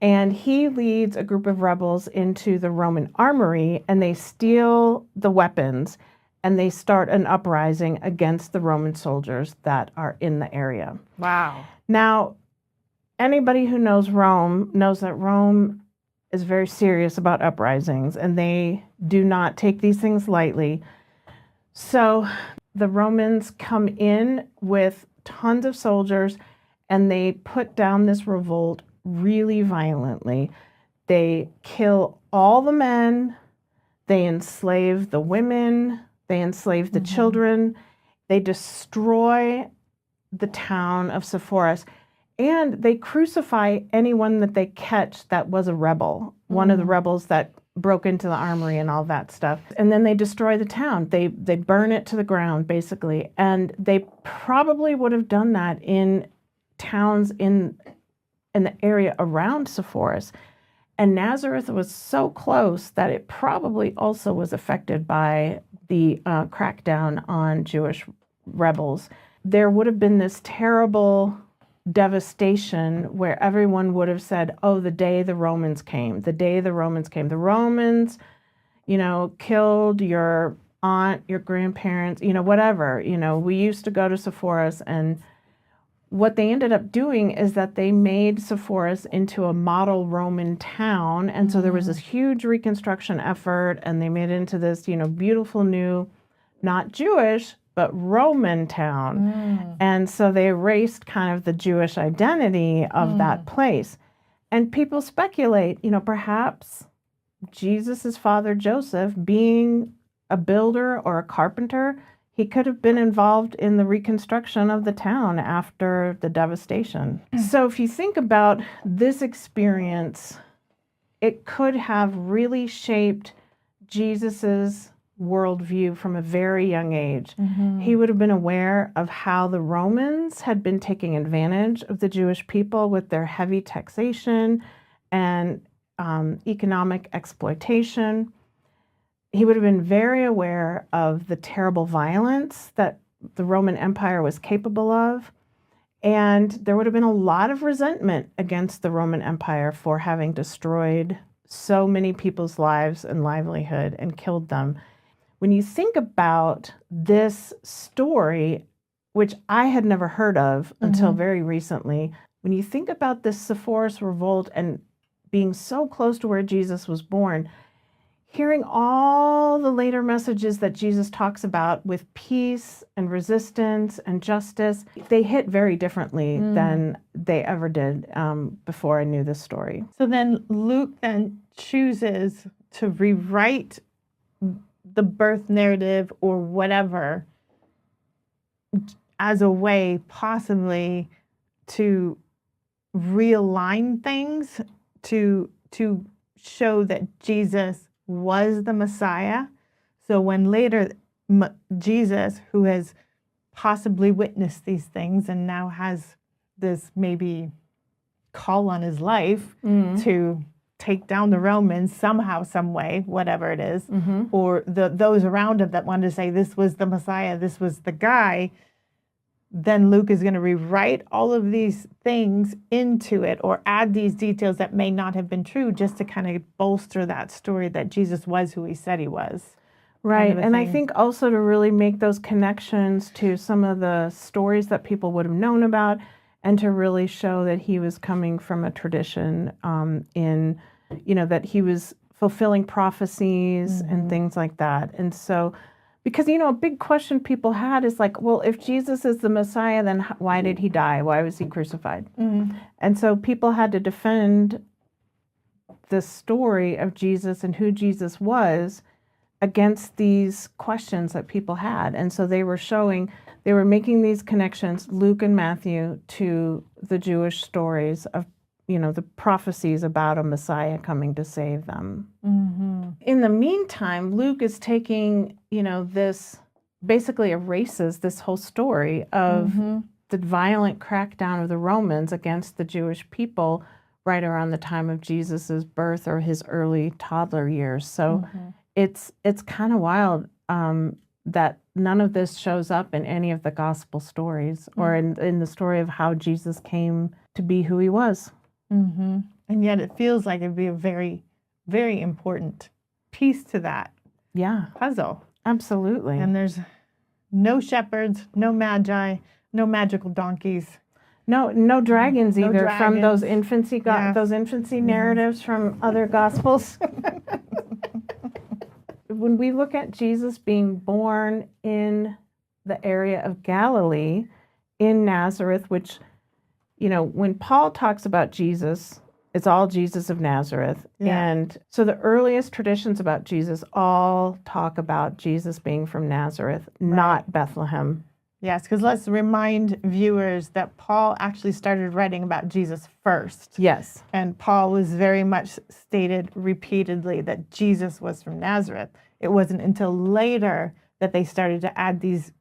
and he leads a group of rebels into the Roman armory, and they steal the weapons, and they start an uprising against the Roman soldiers that are in the area. Wow. Now, anybody who knows Rome knows that Rome is very serious about uprisings, and they do not take these things lightly. So the Romans come in with tons of soldiers, and they put down this revolt really violently. They kill all the men, they enslave the women, they enslave the children, they destroy the town of Sepphoris, and they crucify anyone that they catch that was a rebel, one of the rebels that broke into the armory and all that stuff. And then they destroy the town. They burn it to the ground, basically. And they probably would have done that in towns in the area around Sepphoris. And Nazareth was so close that it probably also was affected by the crackdown on Jewish rebels. There would have been this terrible devastation where everyone would have said, oh, the day the Romans came, the day the Romans came. The Romans, killed your aunt, your grandparents, whatever. We used to go to Sepphoris, and what they ended up doing is that they made Sepphoris into a model Roman town. And so there was this huge reconstruction effort, and they made it into this, beautiful new, not Jewish, but Roman town. And so they erased kind of the Jewish identity of that place. And people speculate, perhaps Jesus's father Joseph, being a builder or a carpenter, he could have been involved in the reconstruction of the town after the devastation. So if you think about this experience, it could have really shaped Jesus's worldview from a very young age. He would have been aware of how the Romans had been taking advantage of the Jewish people with their heavy taxation and economic exploitation. He would have been very aware of the terrible violence that the Roman Empire was capable of. And there would have been a lot of resentment against the Roman Empire for having destroyed so many people's lives and livelihood and killed them. When you think about this story, which I had never heard of until very recently, when you think about this Sepphoris revolt and being so close to where Jesus was born, hearing all the later messages that Jesus talks about with peace and resistance and justice, they hit very differently than they ever did before I knew this story. So then Luke then chooses to rewrite the birth narrative or whatever as a way possibly to realign things, to show that Jesus was the Messiah. So when later Jesus, who has possibly witnessed these things and now has this maybe call on his life to take down the Romans somehow, some way, whatever it is, or those around him that wanted to say this was the Messiah, this was the guy, then Luke is going to rewrite all of these things into it or add these details that may not have been true just to kind of bolster that story that Jesus was who he said he was. Right. Kind of a And I thing. think also to really make those connections to some of the stories that people would have known about and to really show that he was coming from a tradition that he was fulfilling prophecies and things like that. And so, because, a big question people had is like, well, if Jesus is the Messiah, then why did he die? Why was he crucified? And so people had to defend the story of Jesus and who Jesus was against these questions that people had. And so they were making these connections, Luke and Matthew, to the Jewish stories of, the prophecies about a Messiah coming to save them. In the meantime, Luke is taking, this basically erases this whole story of the violent crackdown of the Romans against the Jewish people right around the time of Jesus's birth or his early toddler years. So it's kind of wild that none of this shows up in any of the gospel stories or in the story of how Jesus came to be who he was. And yet it feels like it'd be a very, very important piece to that puzzle. Absolutely. And there's no shepherds, no magi, no magical donkeys. No dragons No either from those dragons. infancy narratives from other gospels. When we look at Jesus being born in the area of Galilee, in Nazareth, which, when Paul talks about Jesus, it's all Jesus of Nazareth. Yeah. And so the earliest traditions about Jesus all talk about Jesus being from Nazareth, not Bethlehem. Yes, because let's remind viewers that Paul actually started writing about Jesus first. Yes. And Paul was very much stated repeatedly that Jesus was from Nazareth. It wasn't until later that they started to add these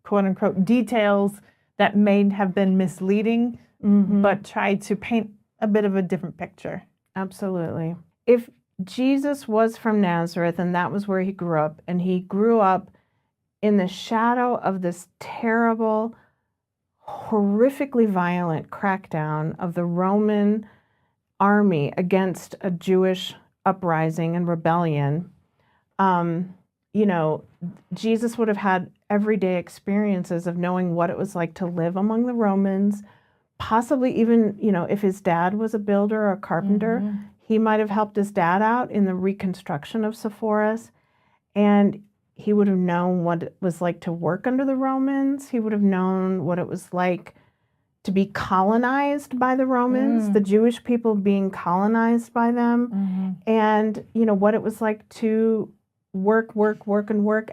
quote unquote details that may have been misleading, but tried to paint a bit of a different picture. Absolutely. If Jesus was from Nazareth and that was where he grew up, and he grew up in the shadow of this terrible, horrifically violent crackdown of the Roman army against a Jewish uprising and rebellion, Jesus would have had everyday experiences of knowing what it was like to live among the Romans, possibly even, if his dad was a builder or a carpenter, he might have helped his dad out in the reconstruction of Sepphoris. And he would have known what it was like to work under the Romans. He would have known what it was like to be colonized by the Romans, the Jewish people being colonized by them, and what it was like to work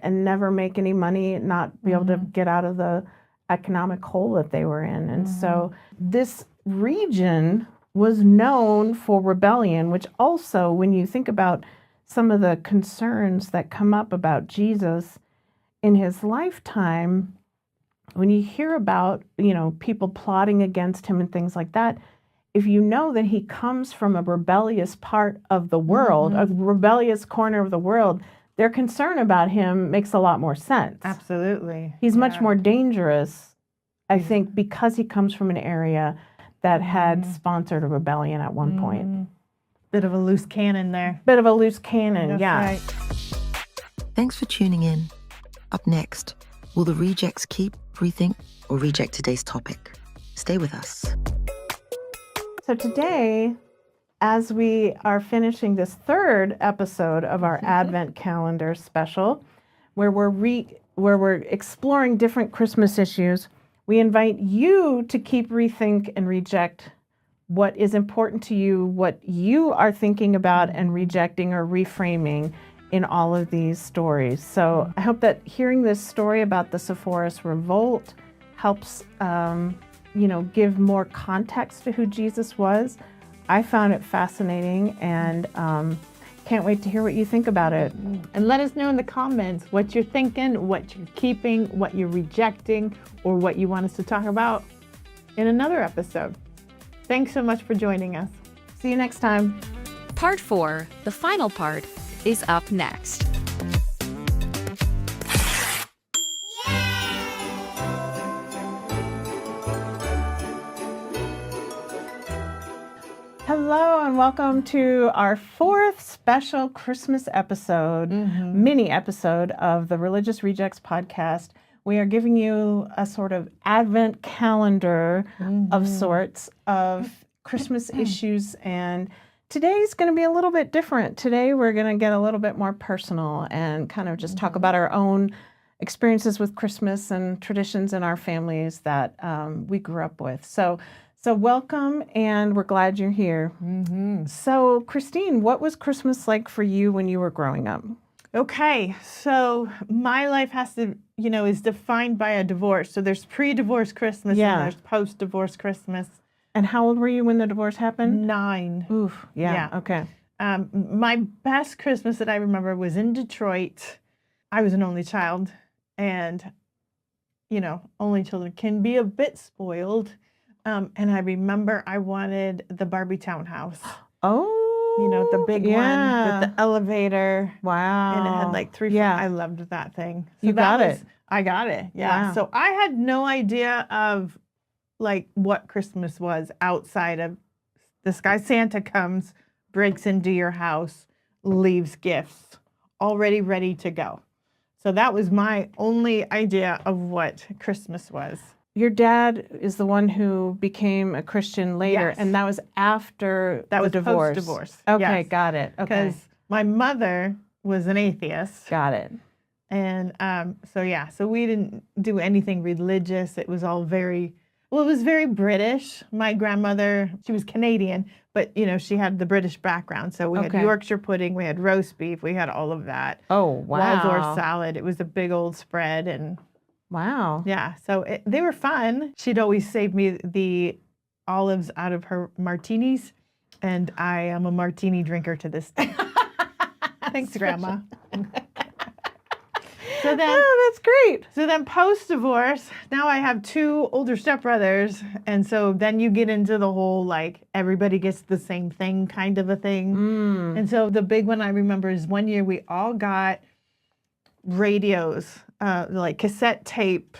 and never make any money, not be able to get out of the economic hole that they were in. And so this region was known for rebellion, which also, when you think about some of the concerns that come up about Jesus in his lifetime, when you hear about, people plotting against him and things like that, if you know that he comes from a rebellious part of the world, a rebellious corner of the world, their concern about him makes a lot more sense. Absolutely. He's much more dangerous, I think, because he comes from an area that had sponsored a rebellion at one point. Bit of a loose cannon there. Bit of a loose cannon, That's yeah. right. Thanks for tuning in. Up next, will the rejects keep, rethink, or reject today's topic? Stay with us. So today, as we are finishing this third episode of our Advent Calendar special, where we're exploring different Christmas issues, we invite you to keep, rethink, and reject what is important to you, what you are thinking about and rejecting or reframing in all of these stories. So I hope that hearing this story about the Sepphoris Revolt helps, give more context to who Jesus was. I found it fascinating and can't wait to hear what you think about it. And let us know in the comments what you're thinking, what you're keeping, what you're rejecting, or what you want us to talk about in another episode. Thanks so much for joining us. See you next time. Part 4, the final part, is up next. Hello and welcome to our fourth special Christmas episode, mini episode of the Religious Rejects podcast. We are giving you a sort of Advent calendar of sorts of Christmas issues, and today's going to be a little bit different. Today we're going to get a little bit more personal and kind of just talk about our own experiences with Christmas and traditions in our families that we grew up with. So welcome, and we're glad you're here. So Christine, what was Christmas like for you when you were growing up? Okay, so my life has to, is defined by a divorce. So there's pre-divorce Christmas Yeah. and there's post-divorce Christmas. And how old were you when the divorce happened? 9. Oof, yeah. Okay. My best Christmas that I remember was in Detroit. I was an only child, and, only children can be a bit spoiled. And I remember I wanted the Barbie townhouse. Oh, the big one with the elevator. Wow. And it had like 3 Yeah. I loved that thing. You got it. I got it. Yeah. Wow. So I had no idea of like what Christmas was outside of this guy Santa comes, breaks into your house, leaves gifts, already ready to go. So that was my only idea of what Christmas was. Your dad is the one who became a Christian later, Yes. and that was after That the was divorce. post-divorce. Okay, Yes. got it. Okay, Because my mother was an atheist. got it. And so we didn't do anything religious. It was all it was very British. My grandmother, she was Canadian, but she had the British background. So we had Okay. Yorkshire pudding, we had roast beef, we had all of that. Oh, wow. Waldorf salad. It was a big old spread, and Wow. yeah, so they were fun. She'd always save me the olives out of her martinis, and I am a martini drinker to this day. Thanks, Grandma. So then, Oh, that's great. So then post-divorce, now I have 2 older stepbrothers. And so then you get into the whole, like, everybody gets the same thing kind of a thing. And so the big one I remember is one year we all got radios, like cassette tape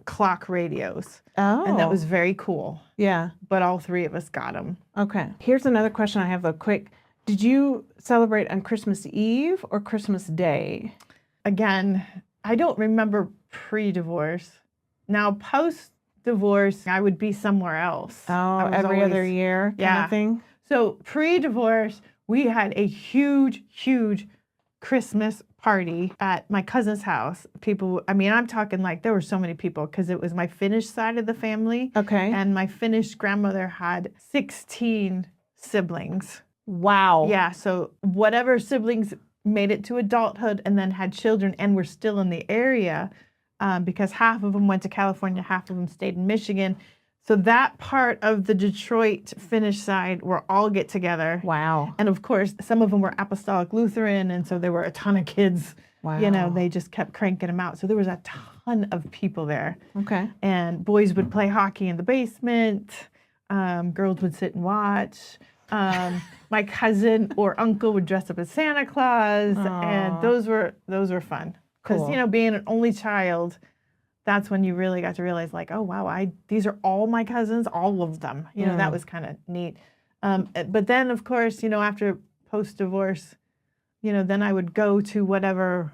clock radios. Oh. And that was very cool. Yeah. But all 3 of us got them. Okay. Here's another question I have, though, quick. Did you celebrate on Christmas Eve or Christmas Day? Again, I don't remember pre-divorce. Now, post-divorce, I would be somewhere else. Oh, I was every other always- year kind Yeah. of thing? So pre-divorce, we had a huge, huge Christmas party at my cousin's house. People, I mean, I'm talking like there were so many people because it was my Finnish side of the family. Okay. And my Finnish grandmother had 16 siblings. Wow. Yeah, so whatever siblings made it to adulthood and then had children and were still in the area, because half of them went to California, half of them stayed in Michigan. So that part of the Detroit Finnish side were all get together. Wow. And of course, some of them were Apostolic Lutheran, and so there were a ton of kids. Wow. You know, they just kept cranking them out. So there was a ton of people there. Okay. And boys would play hockey in the basement. Girls would sit and watch. My cousin or uncle would dress up as Santa Claus, and those were fun. Because Cool. being an only child, that's when you really got to realize, like, oh wow, these are all my cousins, all of them. That was kind of neat. But then, of course, after post-divorce, then I would go to whatever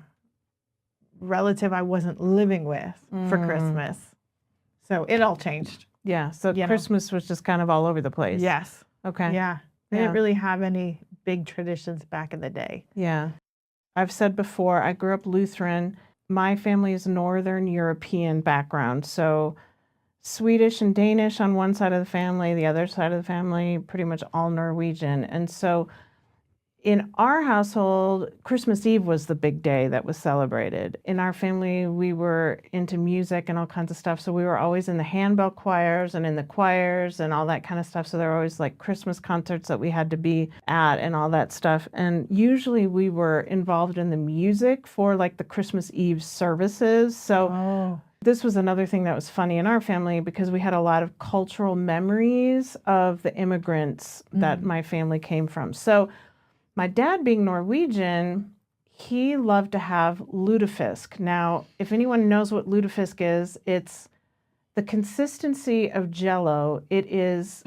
relative I wasn't living with for Christmas. So it all changed. Yeah. So You know. Christmas was just kind of all over the place. Yes. Okay. Yeah. They Yeah. didn't really have any big traditions back in the day. Yeah. I've said before, I grew up Lutheran. My family is Northern European background. So Swedish and Danish on one side of the family, the other side of the family, pretty much all Norwegian. And so in our household, Christmas Eve was the big day that was celebrated. In our family, we were into music and all kinds of stuff. So we were always in the handbell choirs and in the choirs and all that kind of stuff. So there were always like Christmas concerts that we had to be at and all that stuff. And usually we were involved in the music for like the Christmas Eve services. So this was another thing that was funny in our family because we had a lot of cultural memories of the immigrants that my family came from. So my dad, being Norwegian, he loved to have lutefisk. Now, if anyone knows what lutefisk is, it's the consistency of Jell-O. It is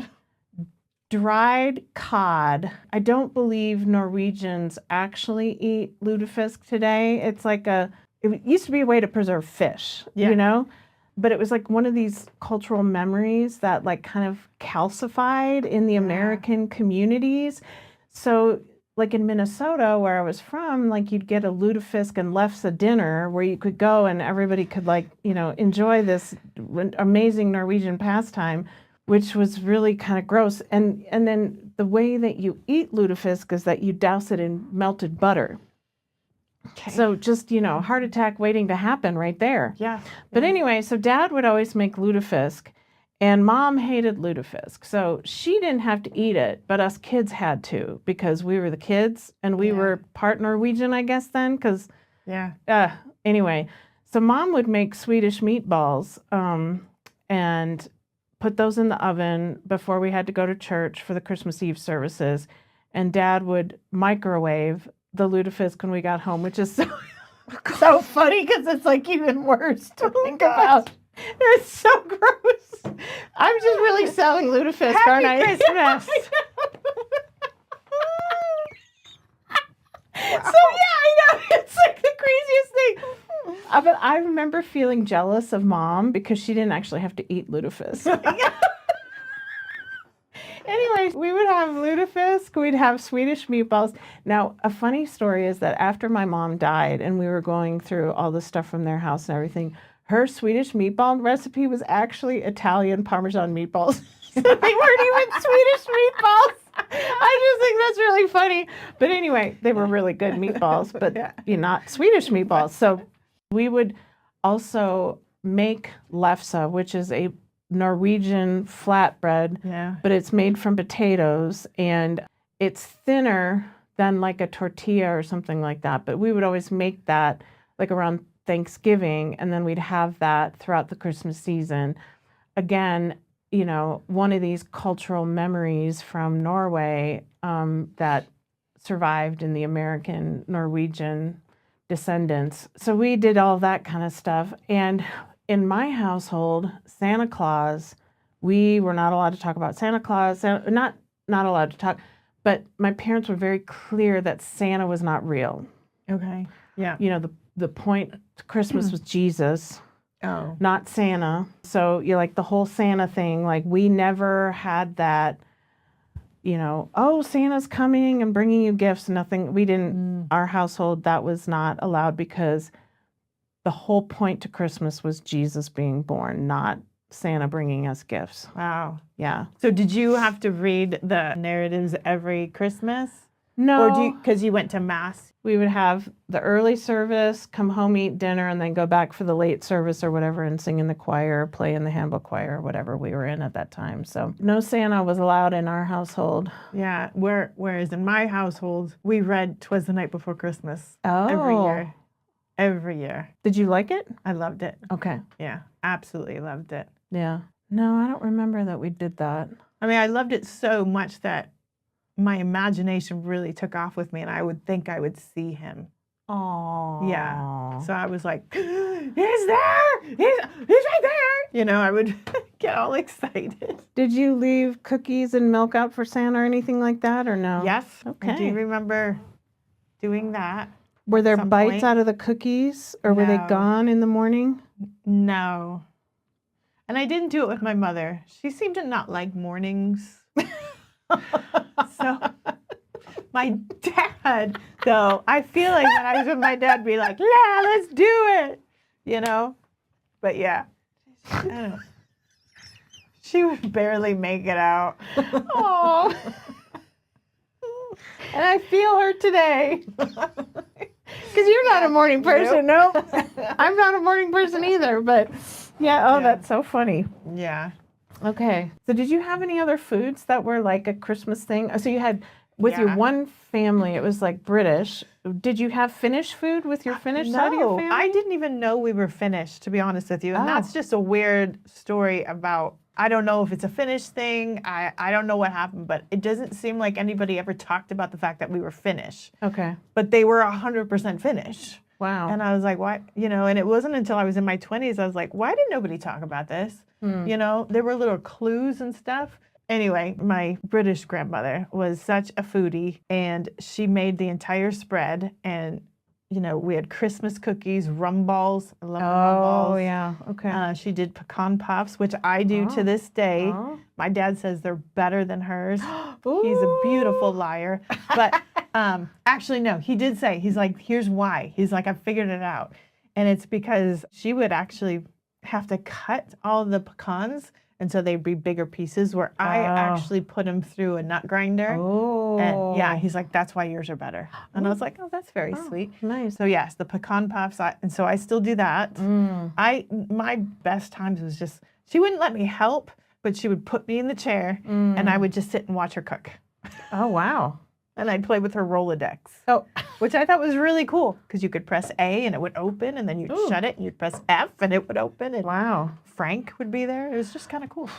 dried cod. I don't believe Norwegians actually eat lutefisk today. It's like it used to be a way to preserve fish, But it was like one of these cultural memories that like kind of calcified in the American communities. So like in Minnesota, where I was from, like you'd get a lutefisk and lefse dinner where you could go and everybody could enjoy this amazing Norwegian pastime, which was really kind of gross. And then the way that you eat lutefisk is that you douse it in melted butter. Okay. So just, heart attack waiting to happen right there. Yeah. But anyway, so Dad would always make lutefisk. And Mom hated lutefisk. So she didn't have to eat it, but us kids had to because we were the kids and we were part Norwegian, I guess, then. Because, anyway, so Mom would make Swedish meatballs and put those in the oven before we had to go to church for the Christmas Eve services. And Dad would microwave the lutefisk when we got home, which is so funny because it's like even worse to think about. It's so gross. I'm just really selling lutefisk, aren't I? Happy Christmas. So yeah, I know. It's like the craziest thing. But I remember feeling jealous of Mom because she didn't actually have to eat lutefisk. Anyways, we would have lutefisk, we'd have Swedish meatballs. Now, a funny story is that after my mom died and we were going through all the stuff from their house and everything, her Swedish meatball recipe was actually Italian Parmesan meatballs. So they weren't even Swedish meatballs. I just think that's really funny. But anyway, they were really good meatballs, but not Swedish meatballs. So we would also make lefse, which is a Norwegian flatbread, but it's made from potatoes and it's thinner than like a tortilla or something like that. But we would always make that like around Thanksgiving, and then we'd have that throughout the Christmas season. Again, one of these cultural memories from Norway that survived in the American Norwegian descendants. So we did all that kind of stuff. And in my household, Santa Claus, we were not allowed to talk about Santa Claus, not allowed to talk, but my parents were very clear that Santa was not real. Okay. Yeah. The point to Christmas was Jesus, not Santa. So like the whole Santa thing, like we never had that you know, oh, Santa's coming and bringing you gifts. Nothing. We didn't. Our household, that was not allowed because the whole point to Christmas was Jesus being born, not Santa bringing us gifts. Wow. Yeah. So did you have to read the narratives every Christmas? No. Or because you went to mass? We would have the early service, come home, eat dinner, and then go back for the late service or whatever and sing in the choir, play in the handbook choir, or whatever we were in at that time. So no Santa was allowed in our household. Yeah. Whereas in my household, we read "'Twas the Night Before Christmas" Oh. every year. Every year. Did you like it? I loved it. Okay. Yeah, absolutely loved it. Yeah. No, I don't remember that we did that. I mean, I loved it so much that my imagination really took off with me, and I would think I would see him. Oh. Yeah. So I was like, he's there! He's right there! You know, I would get all excited. Did you leave cookies and milk out for Santa or anything like that, or no? Yes. Okay. I do remember doing that. Were there some bites point. out of the cookies, or were they No. gone in the morning? No. And I didn't do it with my mother. She seemed to not like mornings. So my dad, though, I feel like when I was with my dad, be like, yeah, let's do it. You know? But yeah. I don't know. She would barely make it out. Oh. And I feel her today. Because you're not a morning person, no? I'm not a morning person either, but yeah, Yeah. that's so funny. Yeah. Okay. So did you have any other foods that were like a Christmas thing? So you had, with your Yeah. one family, it was like British. Did you have Finnish food with your Finnish side of your family? I didn't even know we were Finnish, to be honest with you. And Oh. that's just a weird story about, I don't know if it's a Finnish thing. I don't know what happened, but it doesn't seem like anybody ever talked about the fact that we were Finnish. Okay. But they were 100% Finnish. Wow. And I was like, why? You know, and it wasn't until I was in my 20s, I was like, why did nobody talk about this? You know, there were little clues and stuff. Anyway, my British grandmother was such a foodie, and she made the entire spread. And, you know, we had Christmas cookies, rum balls. I love rum balls. Oh, yeah. Okay. She did pecan puffs, which I do to this day. Oh. My dad says they're better than hers. He's a beautiful liar. But actually, no, he did say, he's like, here's why. He's like, I figured it out. And it's because she would actually have to cut all the pecans, and so they'd be bigger pieces, where I actually put them through a nut grinder. Oh. And yeah, he's like, that's why yours are better. And I was like, oh, that's very sweet. Nice. So yes, the pecan puffs, and so I still do that. My best times was just, she wouldn't let me help, but she would put me in the chair, and I would just sit and watch her cook. Oh, wow. And I'd play with her Rolodex. Oh. Which I thought was really cool, because you could press A and it would open, and then you'd shut it, and you'd press F and it would open, and Wow. Frank would be there. It was just kind of cool.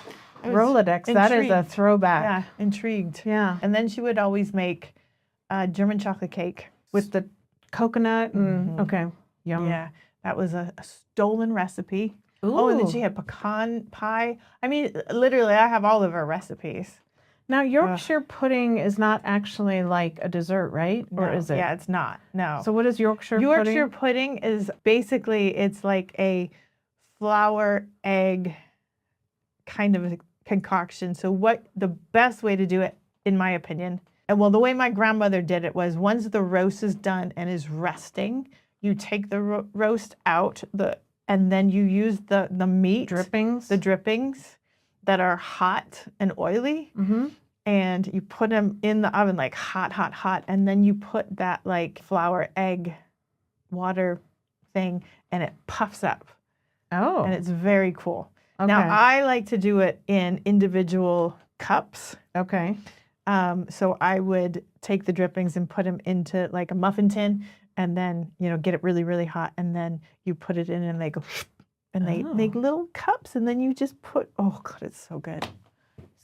I was Rolodex, that is a intrigued. throwback. Yeah, intrigued. Yeah. And then she would always make German chocolate cake. With the coconut and, okay. Yum. Yeah, that was a stolen recipe. Oh, and then she had pecan pie. I mean, literally, I have all of her recipes. Now, Yorkshire pudding is not actually like a dessert, right? Or No, is it? Yeah, it's not. No. So what is Yorkshire Yorkshire pudding? pudding is basically, it's like a flour egg kind of a concoction. So what the best way to do it, in my opinion, and well, the way my grandmother did it was, once the roast is done and is resting, you take the roast out, and then you use the meat, Drippings? the drippings that are hot and oily, and you put them in the oven like hot, hot, hot, and then you put that like flour egg water thing, and it puffs up, Oh. and it's very cool. Okay. Now, I like to do it in individual cups. Okay. So I would take the drippings and put them into like a muffin tin, and then, you know, get it really, really hot, and then you put it in, and they go, and they make little cups, and then you just put, oh God, it's so good.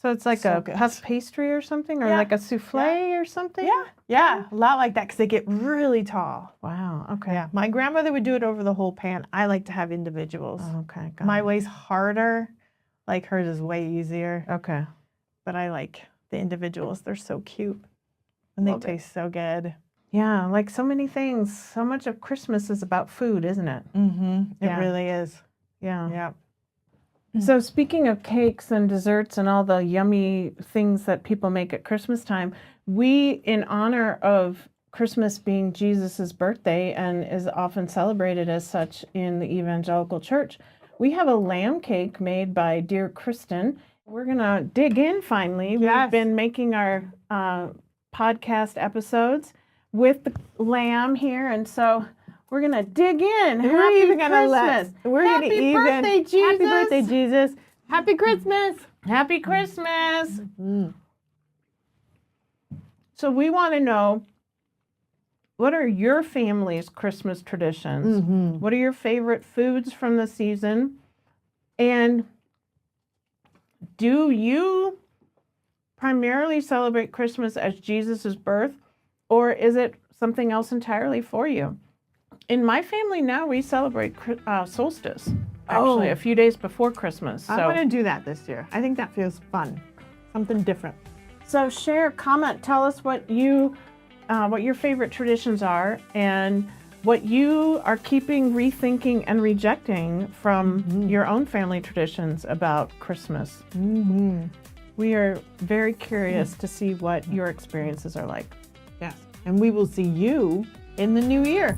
So it's like So a good. puff pastry or something, or Yeah. like a souffle or something? Yeah, a lot like that, because they get really tall. Wow. Okay. Yeah, my grandmother would do it over the whole pan. I like to have individuals. Okay. Got My it. way's harder, like hers is way easier, Okay. but I like the individuals. They're so cute, and they Love it. taste so good. Yeah, like so many things. So much of Christmas is about food, isn't it? Mm-hmm. It Yeah. really is. Yeah. Yeah. So speaking of cakes and desserts and all the yummy things that people make at Christmas time, we, in honor of Christmas being Jesus's birthday and is often celebrated as such in the evangelical church, we have a lamb cake made by dear Kristen. We're going to dig in finally. Yes. We've been making our podcast episodes with the lamb here, and so we're going to dig in. We're Happy even gonna Christmas. we're gonna Happy even birthday, Jesus. Happy birthday, Jesus. Happy Christmas. Happy Christmas. Mm. So we want to know, what are your family's Christmas traditions? Mm-hmm. What are your favorite foods from the season? And do you primarily celebrate Christmas as Jesus' birth, or is it something else entirely for you? In my family now, we celebrate solstice, actually, Oh. a few days before Christmas. I'm going to do that this year. I think that feels fun. Something different. So share, comment, tell us what your favorite traditions are and what you are keeping, rethinking, and rejecting from your own family traditions about Christmas. Mm-hmm. We are very curious to see what your experiences are like. Yes. And we will see you in the new year.